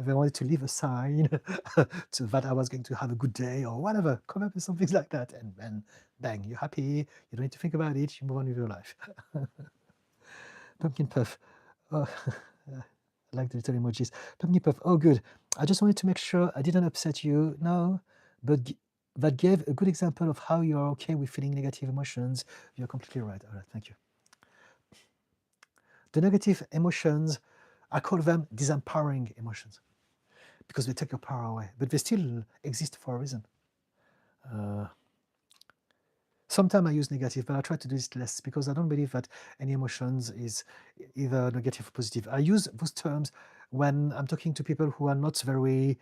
They wanted to leave a sign so that I was going to have a good day or whatever. Come up with something like that, and then bang, you're happy. You don't need to think about it. You move on with your life. Pumpkin puff. Oh, I like the little emojis. Pumpkin puff. Oh, good. I just wanted to make sure I didn't upset you. No, but that gave a good example of how you're okay with feeling negative emotions. You're completely right. All right, thank you. The negative emotions, I call them disempowering emotions because they take your power away, but they still exist for a reason. Sometimes I use negative, but I try to do this less because I don't believe that any emotions is either negative or positive. I use those terms when I'm talking to people who are not very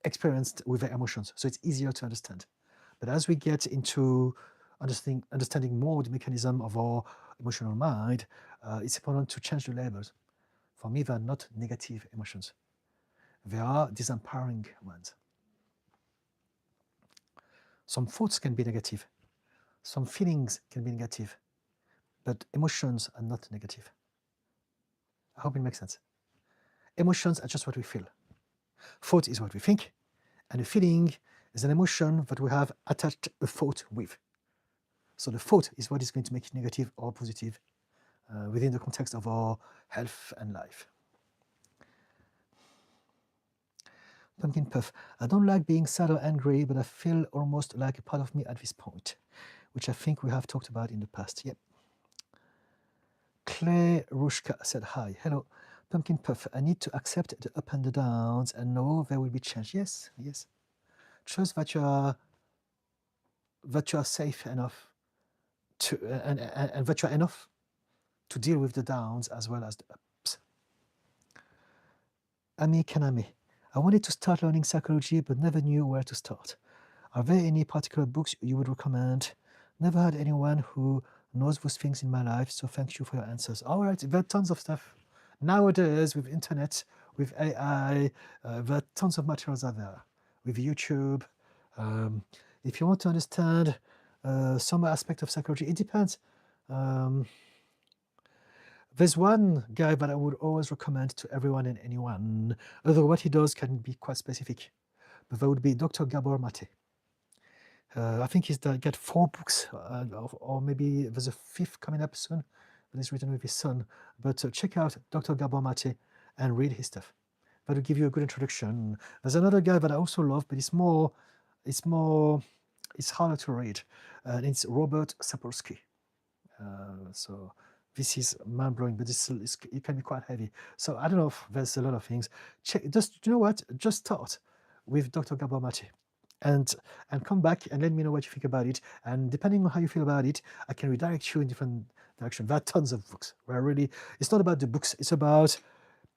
experienced with their emotions, so it's easier to understand. But as we get into understanding more the mechanism of our emotional mind, it's important to change the labels. For me, they are not negative emotions. They are disempowering ones. Some thoughts can be negative. Some feelings can be negative. But emotions are not negative. I hope it makes sense. Emotions are just what we feel. Thought is what we think. And a feeling is an emotion that we have attached a thought with. So the thought is what is going to make it negative or positive within the context of our health and life. Pumpkin puff. I don't like being sad or angry, but I feel almost like a part of me at this point, which I think we have talked about in the past. Yep. Claire Rushka said, hi, hello. Pumpkin puff, I need to accept the up and the downs and know there will be change. Yes, yes. Trust that you are safe enough to and that you are enough to deal with the downs as well as the ups. Ami Kaname, I wanted to start learning psychology but never knew where to start. Are there any particular books you would recommend? Never had anyone who knows those things in my life, so thank you for your answers. All right, there are tons of stuff. Nowadays, with internet, with AI, there are tons of materials out there. With YouTube, if you want to understand some aspect of psychology, it depends. There's one guy that I would always recommend to everyone and anyone, although what he does can be quite specific, but that would be Dr. Gabor Mate. I think he's got 4 books, or maybe there's a 5th coming up soon, but it's written with his son. But check out Dr. Gabor Mate and read his stuff. That will give you a good introduction. There's another guy that I also love, but it's harder to read, and it's Robert Sapolsky. So this is mind-blowing, but it can be quite heavy. So I don't know if there's a lot of things. Just, you know what? Just start with Dr. Gabor Mate. And come back and let me know what you think about it. And depending on how you feel about it, I can redirect you in different directions. There are tons of books where really, it's not about the books, it's about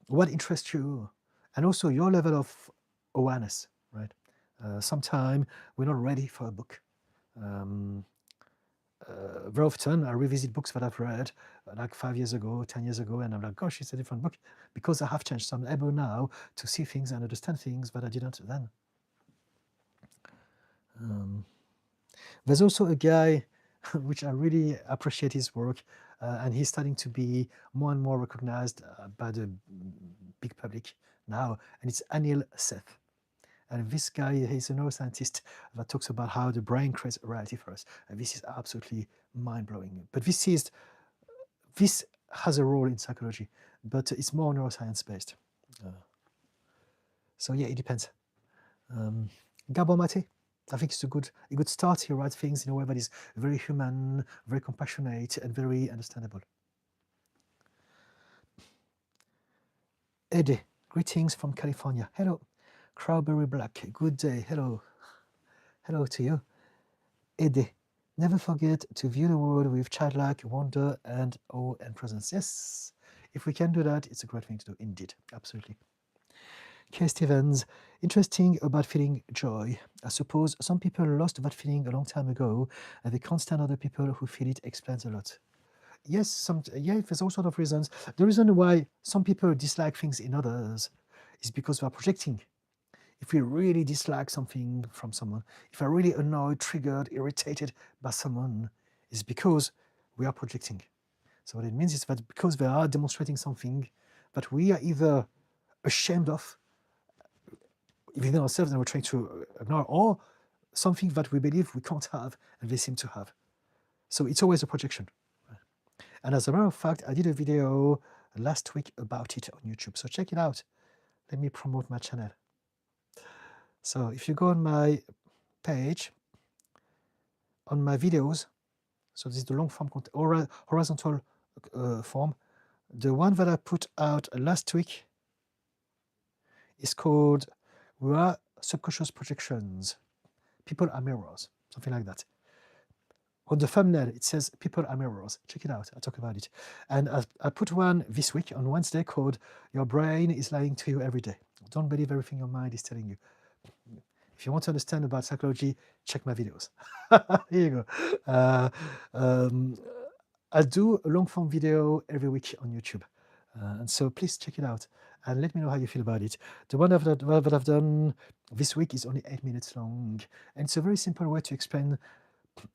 what interests you and also your level of awareness, right? Sometimes we're not ready for a book. Very often I revisit books that I've read like 5 years ago, 10 years ago, and I'm like, gosh, it's a different book because I have changed. So I'm able now to see things and understand things that I didn't then. There's also a guy which I really appreciate his work, and he's starting to be more and more recognized by the big public now, and it's Anil Seth. And this guy, he's a neuroscientist that talks about how the brain creates a reality for us. And this is absolutely mind-blowing. But this is This has a role in psychology, but it's more neuroscience based. So yeah, it depends. Gabor Mate, I think it's a good start. He writes things in a way that is very human, very compassionate, and very understandable. Eddie, greetings from California. Hello. Crowberry Black, good day. Hello. Hello to you. Eddie, never forget to view the world with childlike wonder and awe and presence. Yes, if we can do that, it's a great thing to do. Indeed, absolutely. Kay Stevens, interesting about feeling joy. I suppose some people lost that feeling a long time ago, and they can't stand other people who feel it. Explains a lot. Yes, there's all sort of reasons. The reason why some people dislike things in others is because they are projecting. If we really dislike something from someone, if we're really annoyed, triggered, irritated by someone, it's because we are projecting. So what it means is that because they are demonstrating something that we are either ashamed of within ourselves and we're trying to ignore, or something that we believe we can't have and they seem to have. So it's always a projection. And as a matter of fact, I did a video last week about it on YouTube. So check it out. Let me promote my channel. So if you go on my page, on my videos, so this is the long form, horizontal form. The one that I put out last week is called "We Are Subconscious Projections. People are mirrors," something like that. On the thumbnail, it says "People are mirrors." Check it out. I talk about it. And I put one this week on Wednesday called "Your brain is lying to you every day. Don't believe everything your mind is telling you." If you want to understand about psychology, check my videos. Here you go. I do a long form video every week on YouTube. And so please check it out and let me know how you feel about it. The one that I've done this week is only 8 minutes long. And it's a very simple way to explain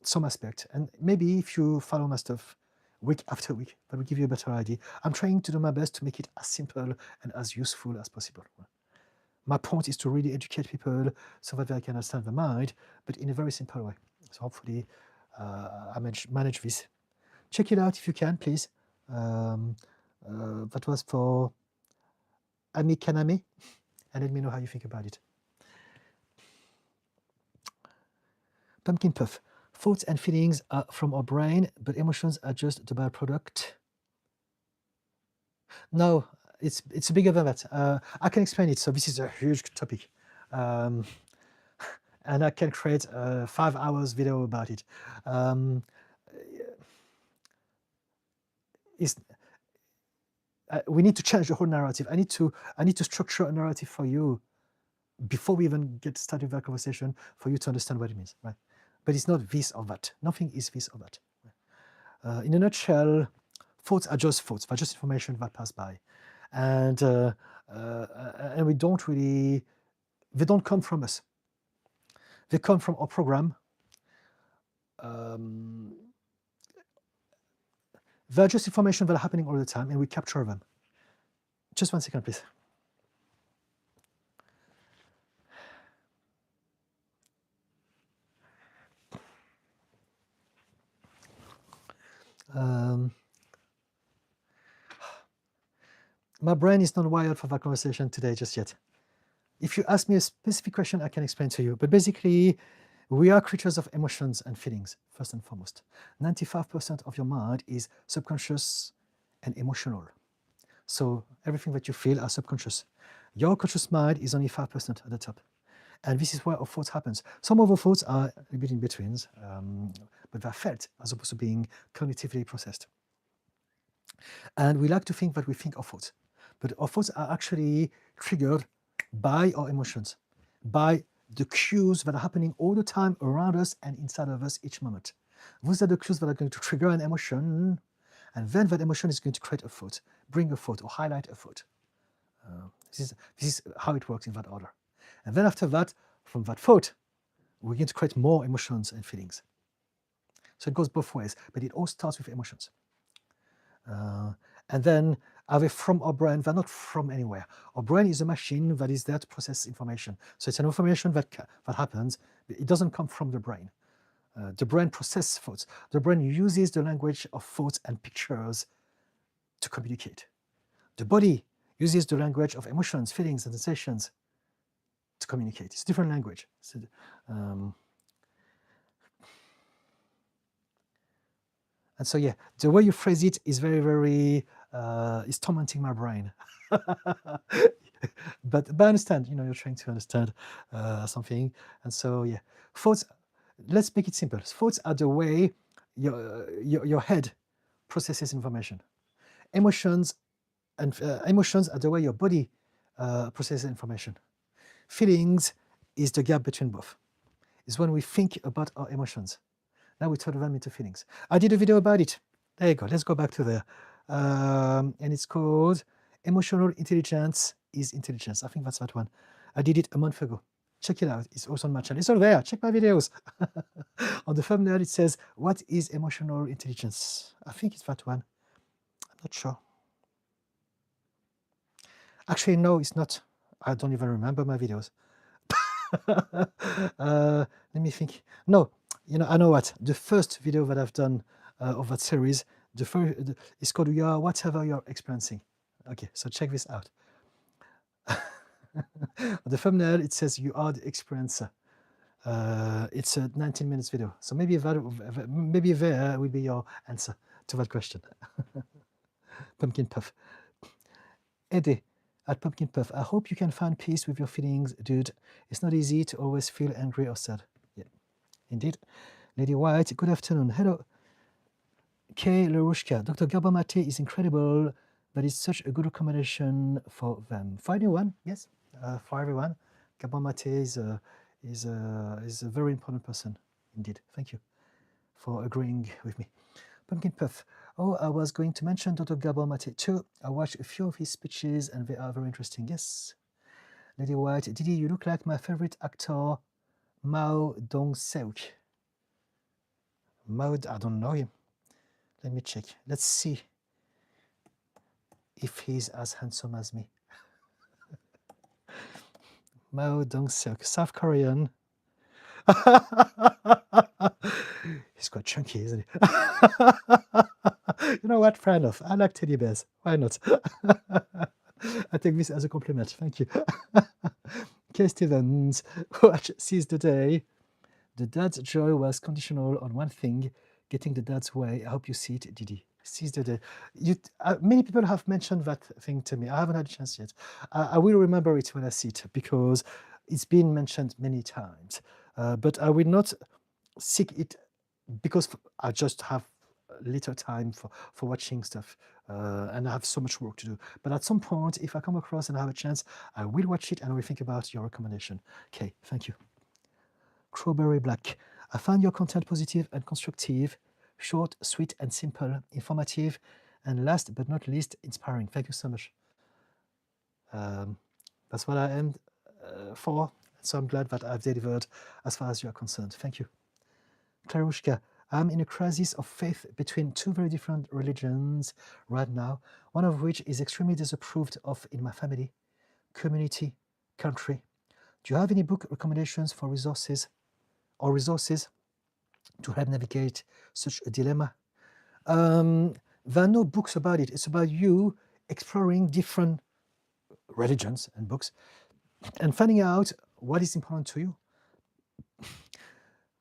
some aspect. And maybe if you follow my stuff week after week, that will give you a better idea. I'm trying to do my best to make it as simple and as useful as possible. My point is to really educate people so that they can understand the mind, but in a very simple way. So hopefully I manage this. Check it out if you can, please. That was for Ami Kaname, and let me know how you think about it. Pumpkin Puff. Thoughts and feelings are from our brain, but emotions are just the byproduct. No, it's bigger than that. I can explain it. So this is a huge topic. And I can create a 5 hours video about it. We need to change the whole narrative. I need to structure a narrative for you before we even get started with that conversation for you to understand what it means, right? But it's not this or that. Nothing is this or that. In a nutshell, thoughts are just thoughts. They're just information that pass by, and we don't really. They don't come from us. They come from our program. They're just information that are happening all the time, and we capture them. Just 1 second, please. My brain is not wired for that conversation today just yet. If you ask me a specific question, I can explain to you. But basically, we are creatures of emotions and feelings, first and foremost. 95% of your mind is subconscious and emotional. So everything that you feel are subconscious. Your conscious mind is only 5% at the top. And this is where our thoughts happens. Some of our thoughts are a bit in betweens, but they're felt as opposed to being cognitively processed. And we like to think that we think our thoughts, but our thoughts are actually triggered by our emotions, by the cues that are happening all the time around us and inside of us each moment. Those are the cues that are going to trigger an emotion, and then that emotion is going to create a thought, bring a thought, or highlight a thought. This is how it works in that order. And then after that, from that thought, we're going to create more emotions and feelings. So it goes both ways, but it all starts with emotions. And then are they from our brain? They're not from anywhere. Our brain is a machine that is there to process information. So it's an information that happens. It doesn't come from the brain. The brain processes thoughts. The brain uses the language of thoughts and pictures to communicate. The body uses the language of emotions, feelings, and sensations to communicate. It's a different language. So, and so, yeah, the way you phrase it is very, very, is tormenting my brain. but I understand, you're trying to understand something. And so, yeah, thoughts, let's make it simple. Thoughts are the way your head processes information. Emotions are the way your body processes information. Feelings is the gap between both. It's when we think about our emotions. Now we turn them into feelings. I did a video about it. There you go. Let's go back to there. And it's called Emotional Intelligence is Intelligence. I think that's that one. I did it a month ago. Check it out. It's also on my channel. It's all there. Check my videos. On the thumbnail, it says, what is emotional intelligence? I think it's that one. I'm not sure. Actually, no, it's not. I don't even remember my videos. Let me think. No, I know what. The first video that I've done of that series, it's called "You Are Whatever You're Experiencing." Okay, so check this out. The thumbnail, it says "You Are the Experiencer." It's a 19 minutes video, so maybe there will be your answer to that question. Pumpkin Puff. Eddie at Pumpkin Puff. I hope you can find peace with your feelings, dude. It's not easy to always feel angry or sad. Yeah, indeed. Lady White, good afternoon. Hello. Kay Larushka. Dr. Gabor Mate is incredible, but it's such a good recommendation for them. For anyone, yes, for everyone. Gabor Mate is a very important person, indeed. Thank you for agreeing with me. Pumpkin Puff. Oh, I was going to mention Dr. Gabor Mate too. I watched a few of his speeches and they are very interesting. Yes. Lady White, Didi, you look like my favorite actor, Mao Dong-seok. I don't know him. Let me check. Let's see if he's as handsome as me. Mao Dong-seok, South Korean. He's quite chunky, isn't he? You know what? Fair enough. I like teddy bears. Why not? I take this as a compliment. Thank you. Kay Stevens, watch Seize the Day. The dad's joy was conditional on one thing, getting the dad's way. I hope you see it, Didi. Seize the Day. Many people have mentioned that thing to me. I haven't had a chance yet. I will remember it when I see it because it's been mentioned many times. But I will not seek it because I just have little time for watching stuff and I have so much work to do. But at some point, if I come across and I have a chance, I will watch it and I will think about your recommendation. Okay, thank you. Crowberry Black. I find your content positive and constructive, short, sweet and simple, informative, and last but not least, inspiring. Thank you so much. That's what I am for. So I'm glad that I've delivered as far as you are concerned. Thank you. Klarushka, I'm in a crisis of faith between two very different religions right now, one of which is extremely disapproved of in my family, community, country. Do you have any book recommendations for resources to help navigate such a dilemma? There are no books about it. It's about you exploring different religions and books and finding out what is important to you.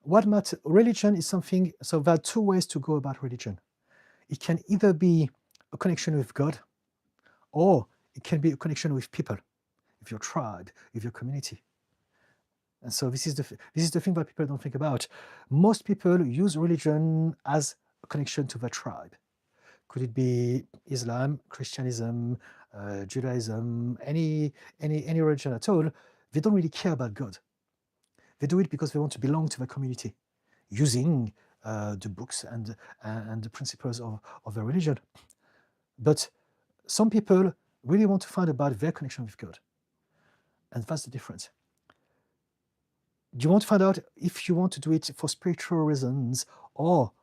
What matters, religion is something, so there are two ways to go about religion. It can either be a connection with God, or it can be a connection with people, with your tribe, with your community. And so this is the thing that people don't think about. Most people use religion as a connection to their tribe. Could it be Islam, Christianism, Judaism, any religion at all? They don't really care about God. They do it because they want to belong to the community, using the books and the principles of the religion. But some people really want to find about their connection with God. And that's the difference. You want to find out if you want to do it for spiritual reasons or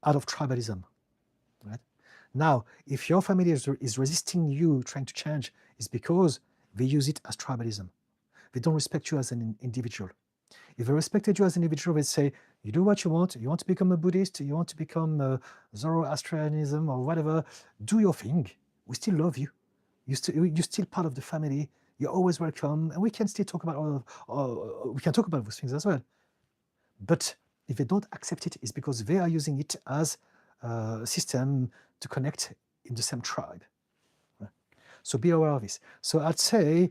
out of tribalism. Right? Now, if your family is resisting you trying to change, it's because they use it as tribalism. They don't respect you as an individual. If they respected you as an individual, they'd say, you do what you want to become a Buddhist, you want to become Zoroastrianism or whatever, do your thing. We still love you. You're still part of the family. You're always welcome. And we can still talk about we can talk about those things as well. But if they don't accept it, it's because they are using it as a system to connect in the same tribe. So be aware of this. So I'd say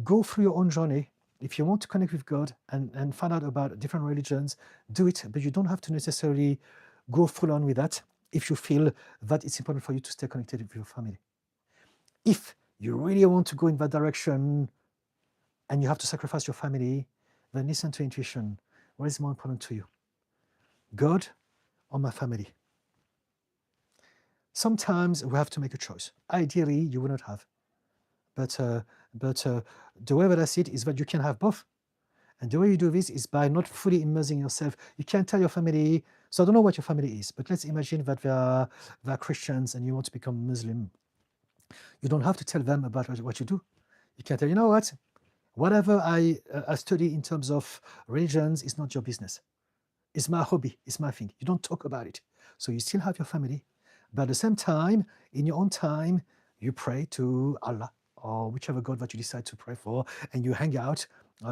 go through your own journey. If you want to connect with God and find out about different religions, do it, but you don't have to necessarily go full on with that if you feel that it's important for you to stay connected with your family. If you really want to go in that direction and you have to sacrifice your family, then listen to intuition. What is more important to you? God or my family? Sometimes we have to make a choice. Ideally, you would not have. But the way that I see it is that you can have both. And the way you do this is by not fully immersing yourself. You can't tell your family, so I don't know what your family is, but let's imagine that they are Christians and you want to become Muslim. You don't have to tell them about what you do. You can tell, you know what, whatever I study in terms of religions is not your business. It's my hobby, it's my thing. You don't talk about it. So you still have your family, but at the same time, in your own time, you pray to Allah or whichever God that you decide to pray for, and you hang out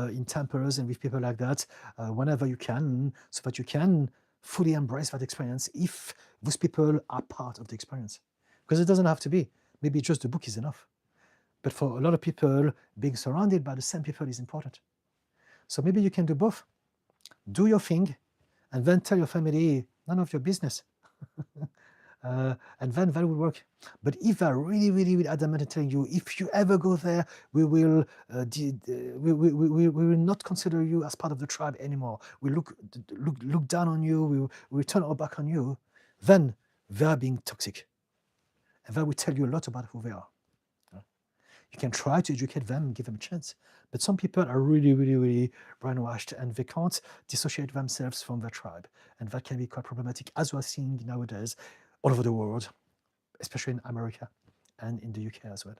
in temples and with people like that whenever you can, so that you can fully embrace that experience if those people are part of the experience. Because it doesn't have to be. Maybe just the book is enough. But for a lot of people, being surrounded by the same people is important. So maybe you can do both. Do your thing, and then tell your family, none of your business. And then that will work. But if they're really, really, really adamant in telling you, if you ever go there, we will not consider you as part of the tribe anymore. We look down on you. We turn our back on you. Then they are being toxic, and that will tell you a lot about who they are. You can try to educate them, give them a chance. But some people are really, really, really brainwashed and they can't dissociate themselves from their tribe. And that can be quite problematic, as we're seeing nowadays all over the world, especially in America and in the UK as well.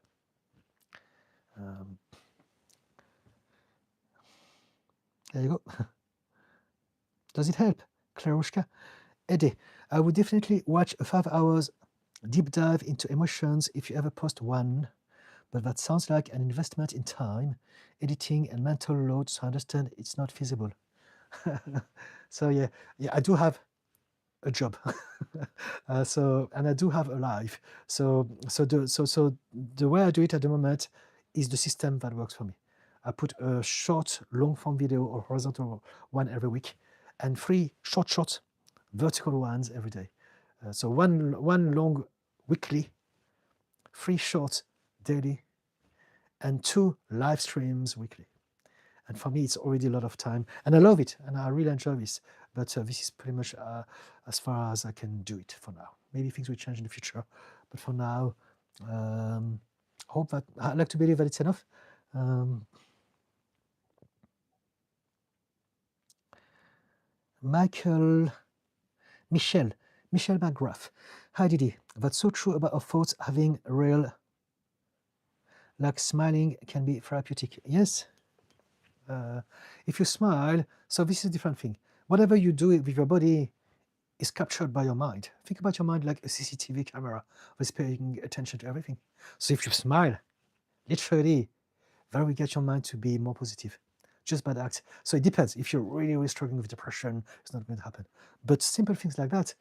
There you go. Does it help? Klarushka? Eddie, I would definitely watch a 5 hours deep dive into emotions if you ever post one. But that sounds like an investment in time, editing, and mental load, so I understand it's not feasible. So yeah, I do have a job, and I do have a life. So the way I do it at the moment is the system that works for me. I put a short, long form video or horizontal one every week, and 3 short vertical ones every day. So one long weekly, 3 short daily, and 2 live streams weekly. And for me, it's already a lot of time, and I love it, and I really enjoy this. But this is pretty much as far as I can do it for now. Maybe things will change in the future, but for now, I'd like to believe that it's enough. Michelle McGrath. Hi Didi, that's so true about our thoughts having real, like smiling can be therapeutic. Yes. If you smile, so this is a different thing. Whatever you do with your body is captured by your mind. Think about your mind like a CCTV camera that's paying attention to everything. So if you smile, literally, that will get your mind to be more positive, just by the act. So it depends. If you're really, really struggling with depression, it's not going to happen. But simple things like that,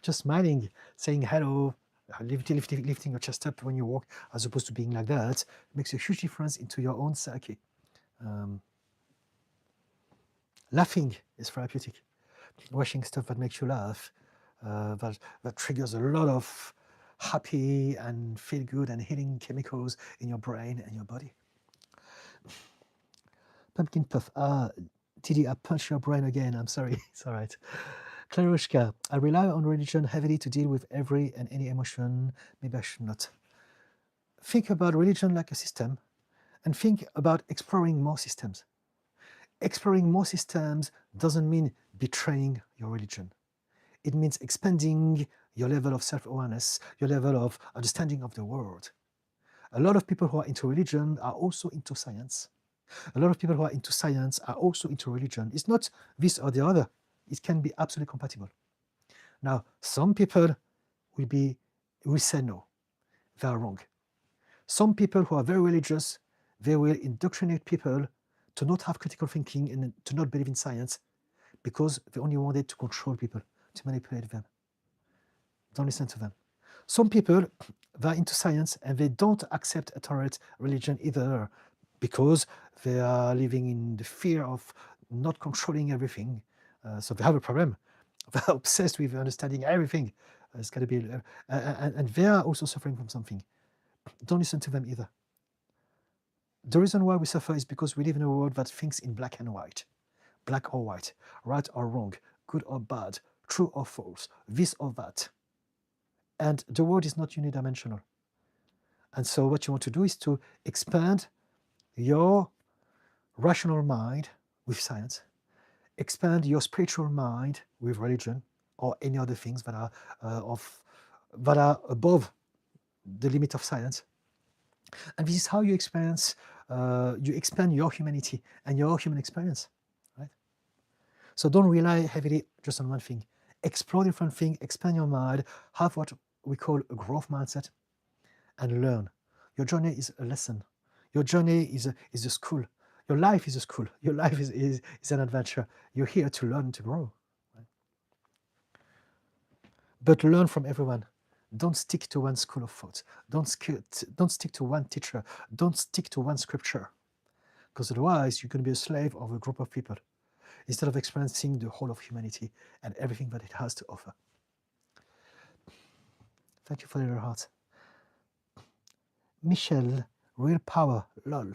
just smiling, saying hello, lifting your chest up when you walk, as opposed to being like that, makes a huge difference into your own psyche. Laughing is therapeutic. Watching stuff that makes you laugh, that triggers a lot of happy and feel good and healing chemicals in your brain and your body. Pumpkin Puff. Didi, I punched your brain again. I'm sorry. It's all right. Klarushka, I rely on religion heavily to deal with every and any emotion. Maybe I should not. Think about religion like a system, and think about exploring more systems. Exploring more systems doesn't mean betraying your religion. It means expanding your level of self-awareness, your level of understanding of the world. A lot of people who are into religion are also into science. A lot of people who are into science are also into religion. It's not this or the other. It can be absolutely compatible. Now, some people will say no, they are wrong. Some people who are very religious, they will indoctrinate people to not have critical thinking and to not believe in science because they only wanted to control people, to manipulate them. Don't listen to them. Some people, they're into science and they don't accept a tolerant religion either because they are living in the fear of not controlling everything. So they have a problem. They're obsessed with understanding everything. It's got to be, and they are also suffering from something. Don't listen to them either. The reason why we suffer is because we live in a world that thinks in black and white. Black or white, right or wrong, good or bad, true or false, this or that. And the world is not unidimensional. And so what you want to do is to expand your rational mind with science, expand your spiritual mind with religion or any other things that are above the limit of science. And this is how you expand your humanity and your human experience, right? So don't rely heavily just on one thing. Explore different things, expand your mind, have what we call a growth mindset, and learn. Your journey is a lesson. Your journey is a school. Your life is a school. Your life is an adventure. You're here to learn, to grow. Right? But learn from everyone. Don't stick to one school of thought. Don't stick to one teacher. Don't stick to one scripture. Because otherwise, you're going to be a slave of a group of people instead of experiencing the whole of humanity and everything that it has to offer. Thank you for your heart. Michelle, real power, lol.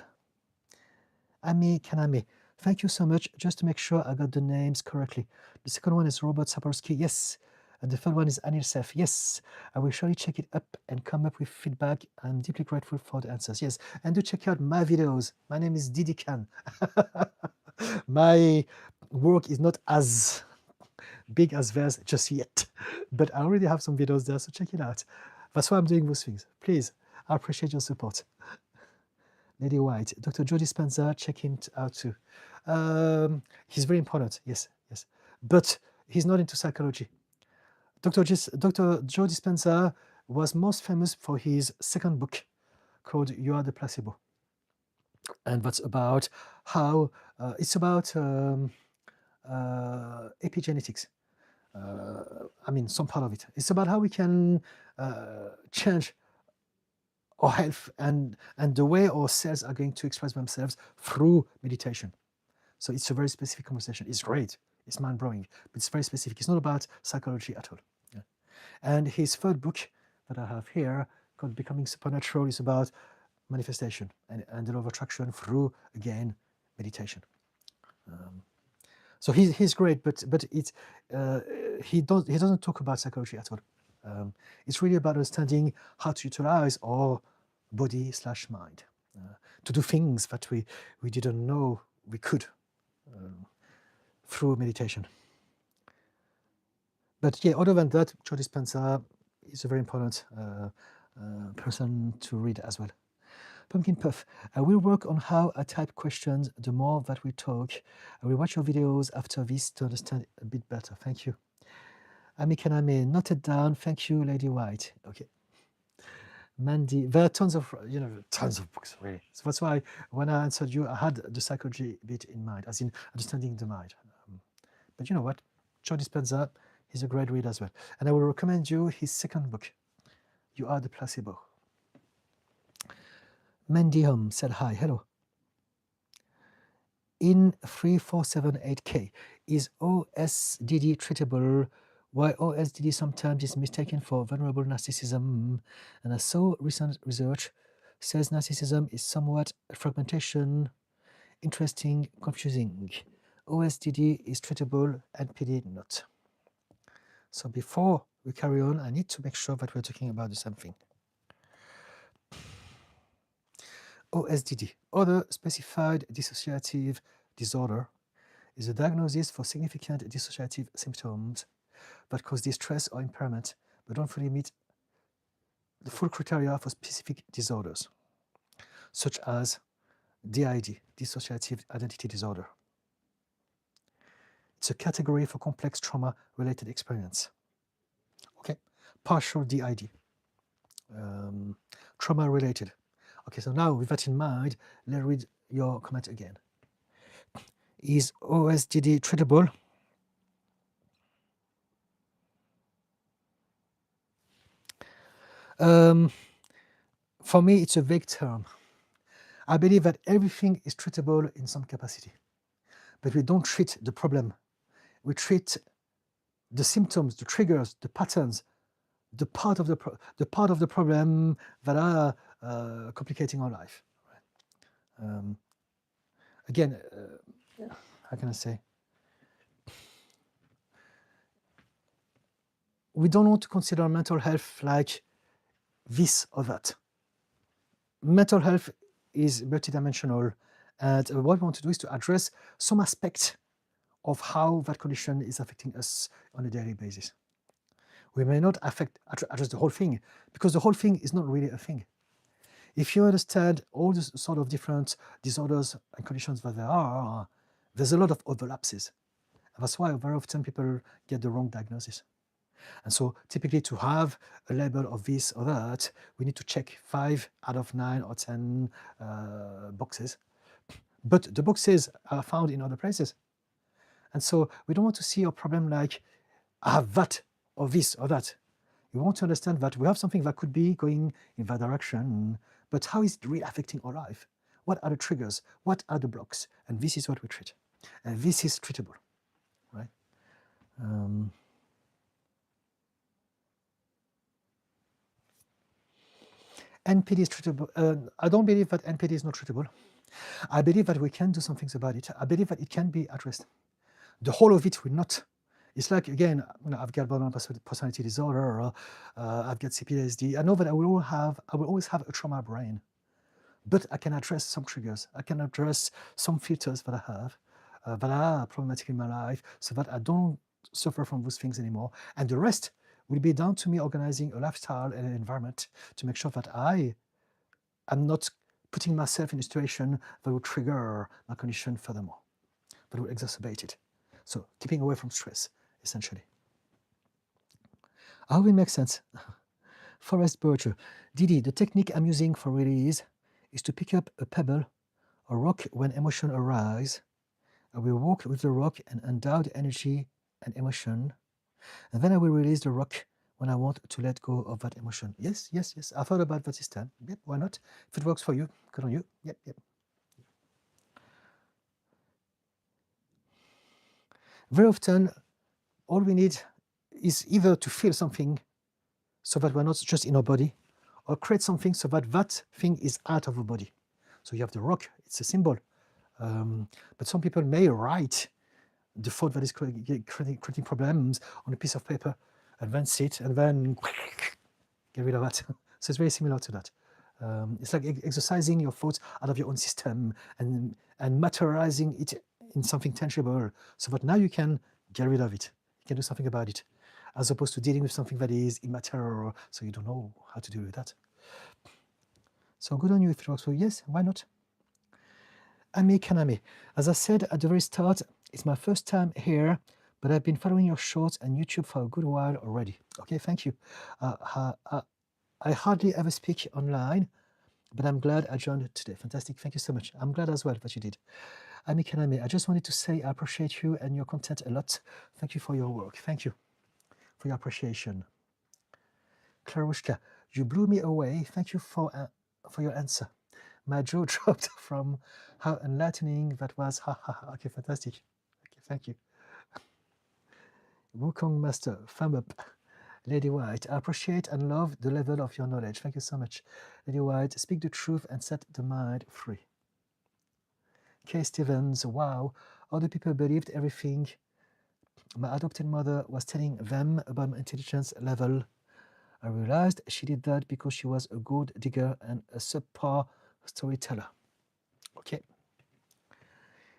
Ami Kaname, thank you so much. Just to make sure I got the names correctly. The second one is Robert Sapolsky, yes. And the third one is Anil Sef, yes. I will surely check it up and come up with feedback. I'm deeply grateful for the answers, yes. And do check out my videos. My name is Didi Khan. My work is not as big as theirs just yet, but I already have some videos there, so check it out. That's why I'm doing those things. Please, I appreciate your support. Lady White, Dr. Joe Dispenza, check him out too. He's very important, yes. But he's not into psychology. Dr. Joe Dispenza was most famous for his second book called You Are the Placebo. And that's about how, it's about epigenetics. Some part of it. It's about how we can change our health and the way our cells are going to express themselves through meditation. So it's a very specific conversation. It's great. It's mind-blowing, but it's very specific. It's not about psychology at all. Yeah. And his third book that I have here, called Becoming Supernatural, is about manifestation and the law of attraction through, again, meditation. So he's great, but it's he doesn't talk about psychology at all. It's really about understanding how to utilize our body/mind to do things that we didn't know we could through meditation. But yeah, other than that, Joe Dispenza is a very important person to read as well. Pumpkin Puff, I will work on how I type questions the more that we talk. I will watch your videos after this to understand a bit better. Thank you. Ami Kaname, noted down. Thank you, Lady White. Okay. Mandy, there are tons of books, really. So that's why when I answered you, I had the psychology bit in mind, as in understanding the mind. But you know what? Joe Dispenza, he's a great read as well. And I will recommend you his second book, You Are the Placebo. Mandy Hum said hi, hello. In 3478K, is OSDD treatable? Why OSDD sometimes is mistaken for vulnerable narcissism? And I saw recent research says narcissism is somewhat a fragmentation, interesting, confusing. OSDD is treatable, NPD not. So before we carry on, I need to make sure that we're talking about the same thing. OSDD, other specified dissociative disorder, is a diagnosis for significant dissociative symptoms that cause distress or impairment, but don't fully meet the full criteria for specific disorders, such as DID, dissociative identity disorder. It's a category for complex trauma-related experience. Okay, partial DID, trauma-related. Okay, so now with that in mind, let's read your comment again. Is OSDD treatable? For me, it's a vague term. I believe that everything is treatable in some capacity, but we don't treat the problem. We treat the symptoms, the triggers, the patterns, the part of the problem that are complicating our life. Again, how can I say? We don't want to consider mental health like this or that. Mental health is multidimensional, and what we want to do is to address some aspect of how that condition is affecting us on a daily basis. We may not address the whole thing, because the whole thing is not really a thing. If you understand all the sort of different disorders and conditions that there are, there's a lot of overlaps. And that's why very often people get the wrong diagnosis. And so typically to have a label of this or that, we need to check 5 out of 9 or 10 boxes. But the boxes are found in other places. And so we don't want to see a problem like, I have that or this or that. We want to understand that we have something that could be going in that direction, but how is it really affecting our life? What are the triggers? What are the blocks? And this is what we treat. And this is treatable, right? NPD is treatable. I don't believe that NPD is not treatable. I believe that we can do some things about it. I believe that it can be addressed. The whole of it will not. It's like, again, I've got borderline personality disorder, or I've got CPTSD. I know that I will always have a trauma brain, but I can address some triggers. I can address some filters that I have that are problematic in my life, so that I don't suffer from those things anymore. And the rest will be down to me organizing a lifestyle and an environment to make sure that I am not putting myself in a situation that will trigger my condition furthermore, that will exacerbate it. So keeping away from stress, essentially. I hope it makes sense. Forrest Bircher. Didi, the technique I'm using for release is to pick up a pebble or rock when emotion arise. I will walk with the rock and endow the energy and emotion, and then I will release the rock when I want to let go of that emotion. Yes, yes, yes. I thought about that system. Yep, why not? If it works for you, good on you. Yep, yep. Very often, all we need is either to feel something so that we're not just in our body, or create something so that that thing is out of our body. So you have the rock, it's a symbol. But some people may write the thought that is creating problems on a piece of paper, and then sit and then get rid of that. So it's very similar to that. It's like exercising your thoughts out of your own system and materializing it in something tangible, so that now you can get rid of it. You can do something about it, as opposed to dealing with something that is immaterial, so you don't know how to deal with that. So good on you if it works for you. Yes, why not? Ami Kaname. As I said at the very start, it's my first time here, but I've been following your shorts and YouTube for a good while already. Okay, thank you. I hardly ever speak online, but I'm glad I joined today. Fantastic. Thank you so much. I'm glad as well that you did. Ami Kaname, I just wanted to say I appreciate you and your content a lot. Thank you for your work. Thank you for your appreciation. Klarushka, you blew me away. Thank you for your answer. My jaw dropped from how enlightening that was. Ha ha ha. Okay, fantastic. Okay, thank you. Wukong Master, thumb up. Lady White, I appreciate and love the level of your knowledge. Thank you so much. Lady White, speak the truth and set the mind free. Kay Stevens, wow, other people believed everything my adopted mother was telling them about my intelligence level. I realized she did that because she was a gold digger and a subpar storyteller. Okay.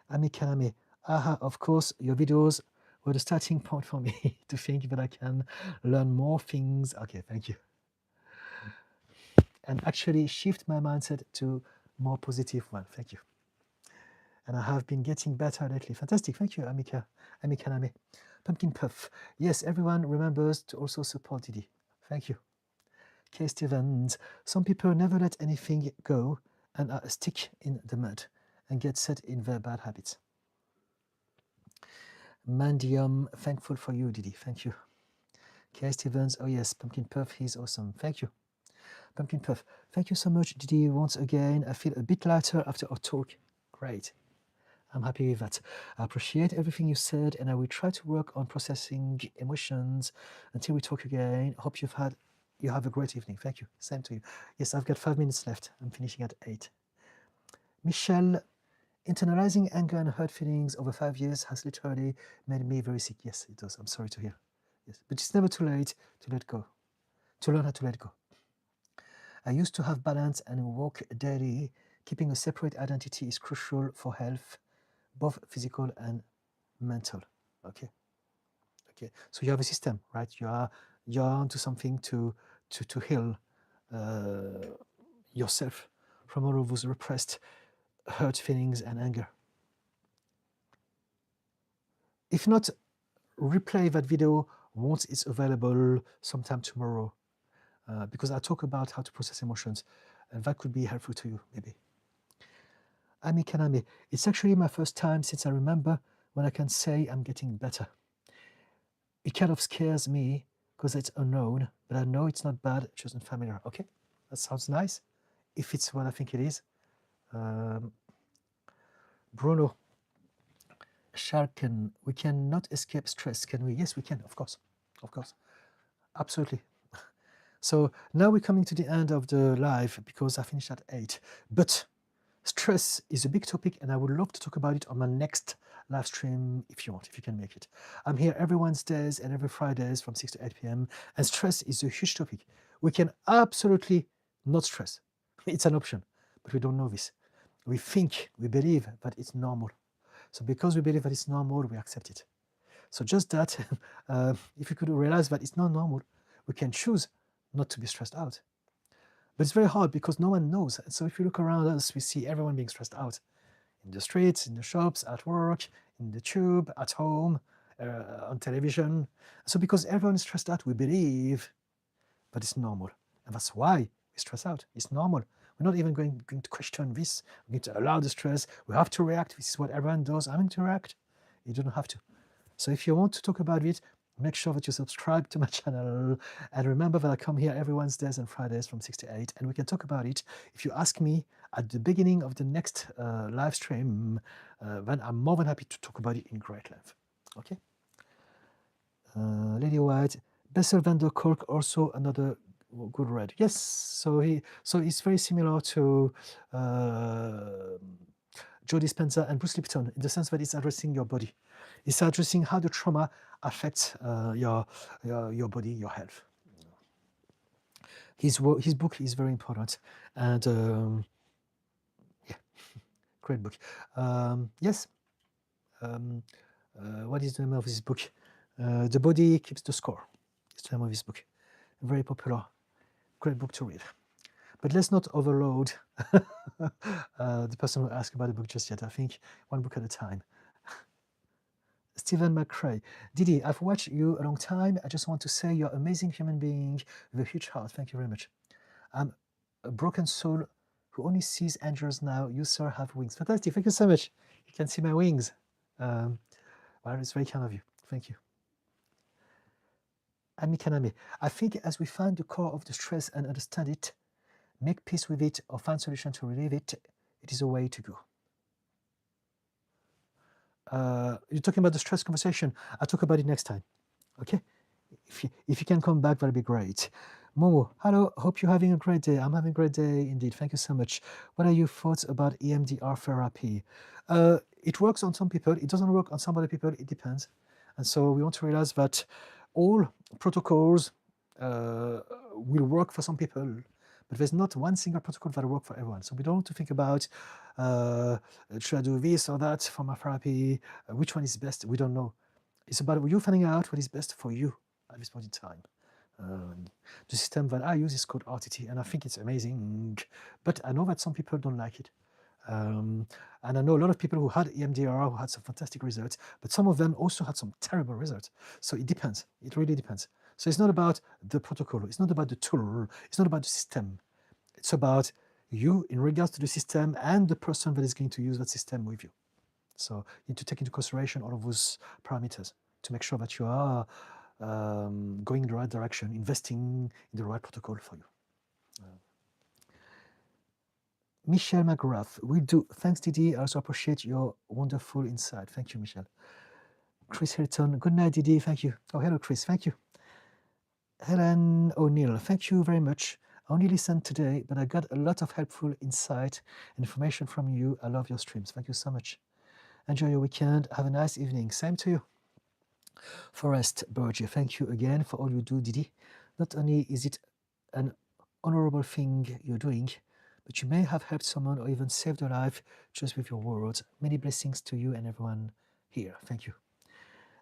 Ami Kaname, aha, of course, your videos were the starting point for me to think that I can learn more things. Okay, thank you. And actually shift my mindset to more positive one. Thank you. and I have been getting better lately. Fantastic. Thank you, Amika. Amikaname. Pumpkin Puff. Yes, everyone remembers to also support Didi. Thank you. K. Stevens. Some people never let anything go and are stick in the mud and get set in their bad habits. Mandium. Thankful for you, Didi. Thank you. K. Stevens. Oh, yes. Pumpkin Puff. He's awesome. Thank you. Pumpkin Puff. Thank you so much, Didi. Once again, I feel a bit lighter after our talk. Great. I'm happy with that. I appreciate everything you said, and I will try to work on processing emotions until we talk again. Hope you have a great evening. Thank you. Same to you. Yes, I've got 5 minutes left. I'm finishing at 8. Michelle, internalizing anger and hurt feelings over 5 years has literally made me very sick. Yes, it does. I'm sorry to hear. Yes, but it's never too late to let go, to learn how to let go. I used to have balance and walk daily. Keeping a separate identity is crucial for health, both physical and mental. Okay. So you have a system, right? You're onto something to heal yourself from all of those repressed hurt feelings and anger. If not, replay that video once it's available sometime tomorrow, because I talk about how to process emotions, and that could be helpful to you, maybe. Ami Kaname, it's actually my first time since I remember when I can say I'm getting better. It kind of scares me because it's unknown, but I know it's not bad, just unfamiliar. Okay, that sounds nice, if it's what I think it is. Bruno, Sharken, we cannot escape stress, can we? Yes, we can, of course, absolutely. So now we're coming to the end of the live because I finished at 8, but stress is a big topic, and I would love to talk about it on my next live stream if you want, if you can make it. I'm here every Wednesdays and every Fridays from 6 to 8 p.m. And stress is a huge topic. We can absolutely not stress. It's an option, but we don't know this. We think, we believe that it's normal. So because we believe that it's normal, we accept it. So just that, if you could realize that it's not normal, we can choose not to be stressed out. But it's very hard because no one knows. So if you look around us, we see everyone being stressed out. In the streets, in the shops, at work, in the tube, at home, on television. So because everyone is stressed out, we believe that it's normal. And that's why we stress out. It's normal. We're not even going to question this. We're going to allow the stress. We have to react. This is what everyone does. I'm going to react. You don't have to. So if you want to talk about it, make sure that you subscribe to my channel, and remember that I come here every Wednesdays and Fridays from 6 to 8, and we can talk about it. If you ask me at the beginning of the next live stream, then I'm more than happy to talk about it in great length. Okay. Lady White, Bessel van der Kolk, also another good read. Yes, so it's very similar to Joe Dispenza and Bruce Lipton in the sense that it's addressing your body. It's addressing how the trauma affects your body, your health. His book is very important, and yeah, great book. Yes. What is the name of his book? The Body Keeps the Score. It's the name of his book. Very popular. Great book to read. But let's not overload the person who asked about the book just yet. I think one book at a time. Stephen McCrae. Didi, I've watched you a long time. I just want to say you're an amazing human being with a huge heart. Thank you very much. I'm a broken soul who only sees angels now. You, sir, have wings. Fantastic. Thank you so much. You can see my wings. Well, it's very kind of you. Thank you. Ami Kaname. I think as we find the core of the stress and understand it, make peace with it, or find solution to relieve it, it is a way to go. You're talking about the stress conversation. I'll talk about it next time. Okay? If you can come back, that'll be great. Momo, hello. Hope you're having a great day. I'm having a great day indeed. Thank you so much. What are your thoughts about EMDR therapy? It works on some people. It doesn't work on some other people. It depends. And so we want to realize that all protocols will work for some people, but there's not one single protocol that will work for everyone. So we don't want to think about, should I do this or that for my therapy? Which one is best? We don't know. It's about you finding out what is best for you at this point in time. The system that I use is called RTT, and I think it's amazing. But I know that some people don't like it. And I know a lot of people who had EMDR who had some fantastic results, but some of them also had some terrible results. So it depends. It really depends. So it's not about the protocol. It's not about the tool. It's not about the system. It's about you in regards to the system and the person that is going to use that system with you. So you need to take into consideration all of those parameters to make sure that you are going in the right direction, investing in the right protocol for you. Michelle McGrath, we do. Thanks, Didi. I also appreciate your wonderful insight. Thank you, Michelle. Chris Hilton, good night, Didi. Thank you. Oh, hello, Chris. Thank you. Helen O'Neill, thank you very much. I only listened today, but I got a lot of helpful insight and information from you. I love your streams. Thank you so much. Enjoy your weekend. Have a nice evening. Same to you. Forrest Berger, thank you again for all you do, Didi. Not only is it an honorable thing you're doing, but you may have helped someone or even saved a life just with your words. Many blessings to you and everyone here. Thank you.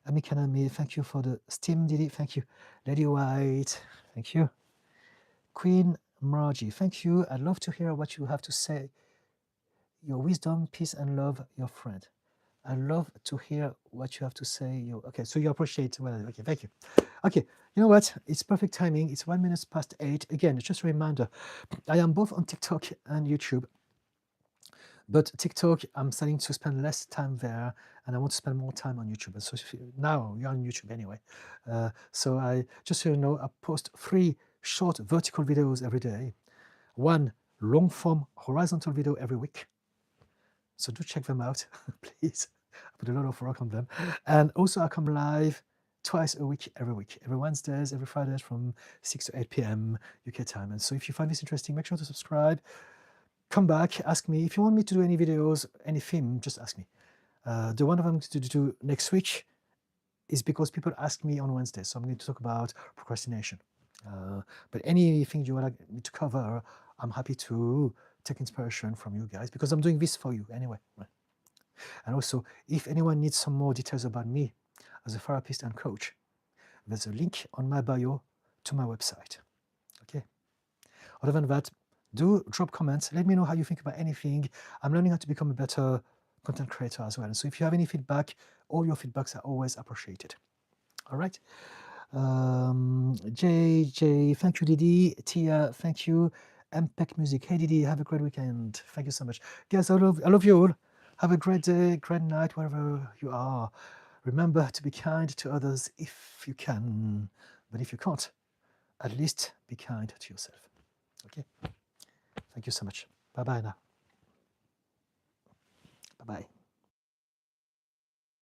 Amikanami, thank you for the steam, Didi. Thank you. Lady White, thank you. Queen Margie, thank you. I'd love to hear what you have to say. Your wisdom, peace, and love, your friend. I love to hear what you have to say. Okay, so you appreciate. Well, okay, thank you. Okay, you know what? It's perfect timing. It's 1 minute past 8. Again, just a reminder. I am both on TikTok and YouTube. But TikTok, I'm starting to spend less time there, and I want to spend more time on YouTube. And so now you're on YouTube anyway. So I just so you know, I post 3 short vertical videos every day, 1 long form horizontal video every week. So do check them out, please. I put a lot of work on them. And also I come live twice a week, every Wednesdays, every Fridays from 6 to 8 p.m. UK time. And so if you find this interesting, make sure to subscribe. Come back, ask me. If you want me to do any videos, any theme, just ask me. The one I'm going to do next week is because people ask me on Wednesday. So I'm going to talk about procrastination. But anything you want me to cover, I'm happy to take inspiration from you guys because I'm doing this for you anyway. Right? And also, if anyone needs some more details about me as a therapist and coach, there's a link on my bio to my website. Okay. Other than that, do drop comments. Let me know how you think about anything. I'm learning how to become a better content creator as well. And so if you have any feedback, all your feedbacks are always appreciated. All right. JJ, thank you, Didi. Tia, thank you. MPEC Music. Hey, Didi, have a great weekend. Thank you so much. Guys, I love you all. Have a great day, great night, wherever you are. Remember to be kind to others if you can. But if you can't, at least be kind to yourself. Okay? Thank you so much. Bye-bye now. Bye-bye.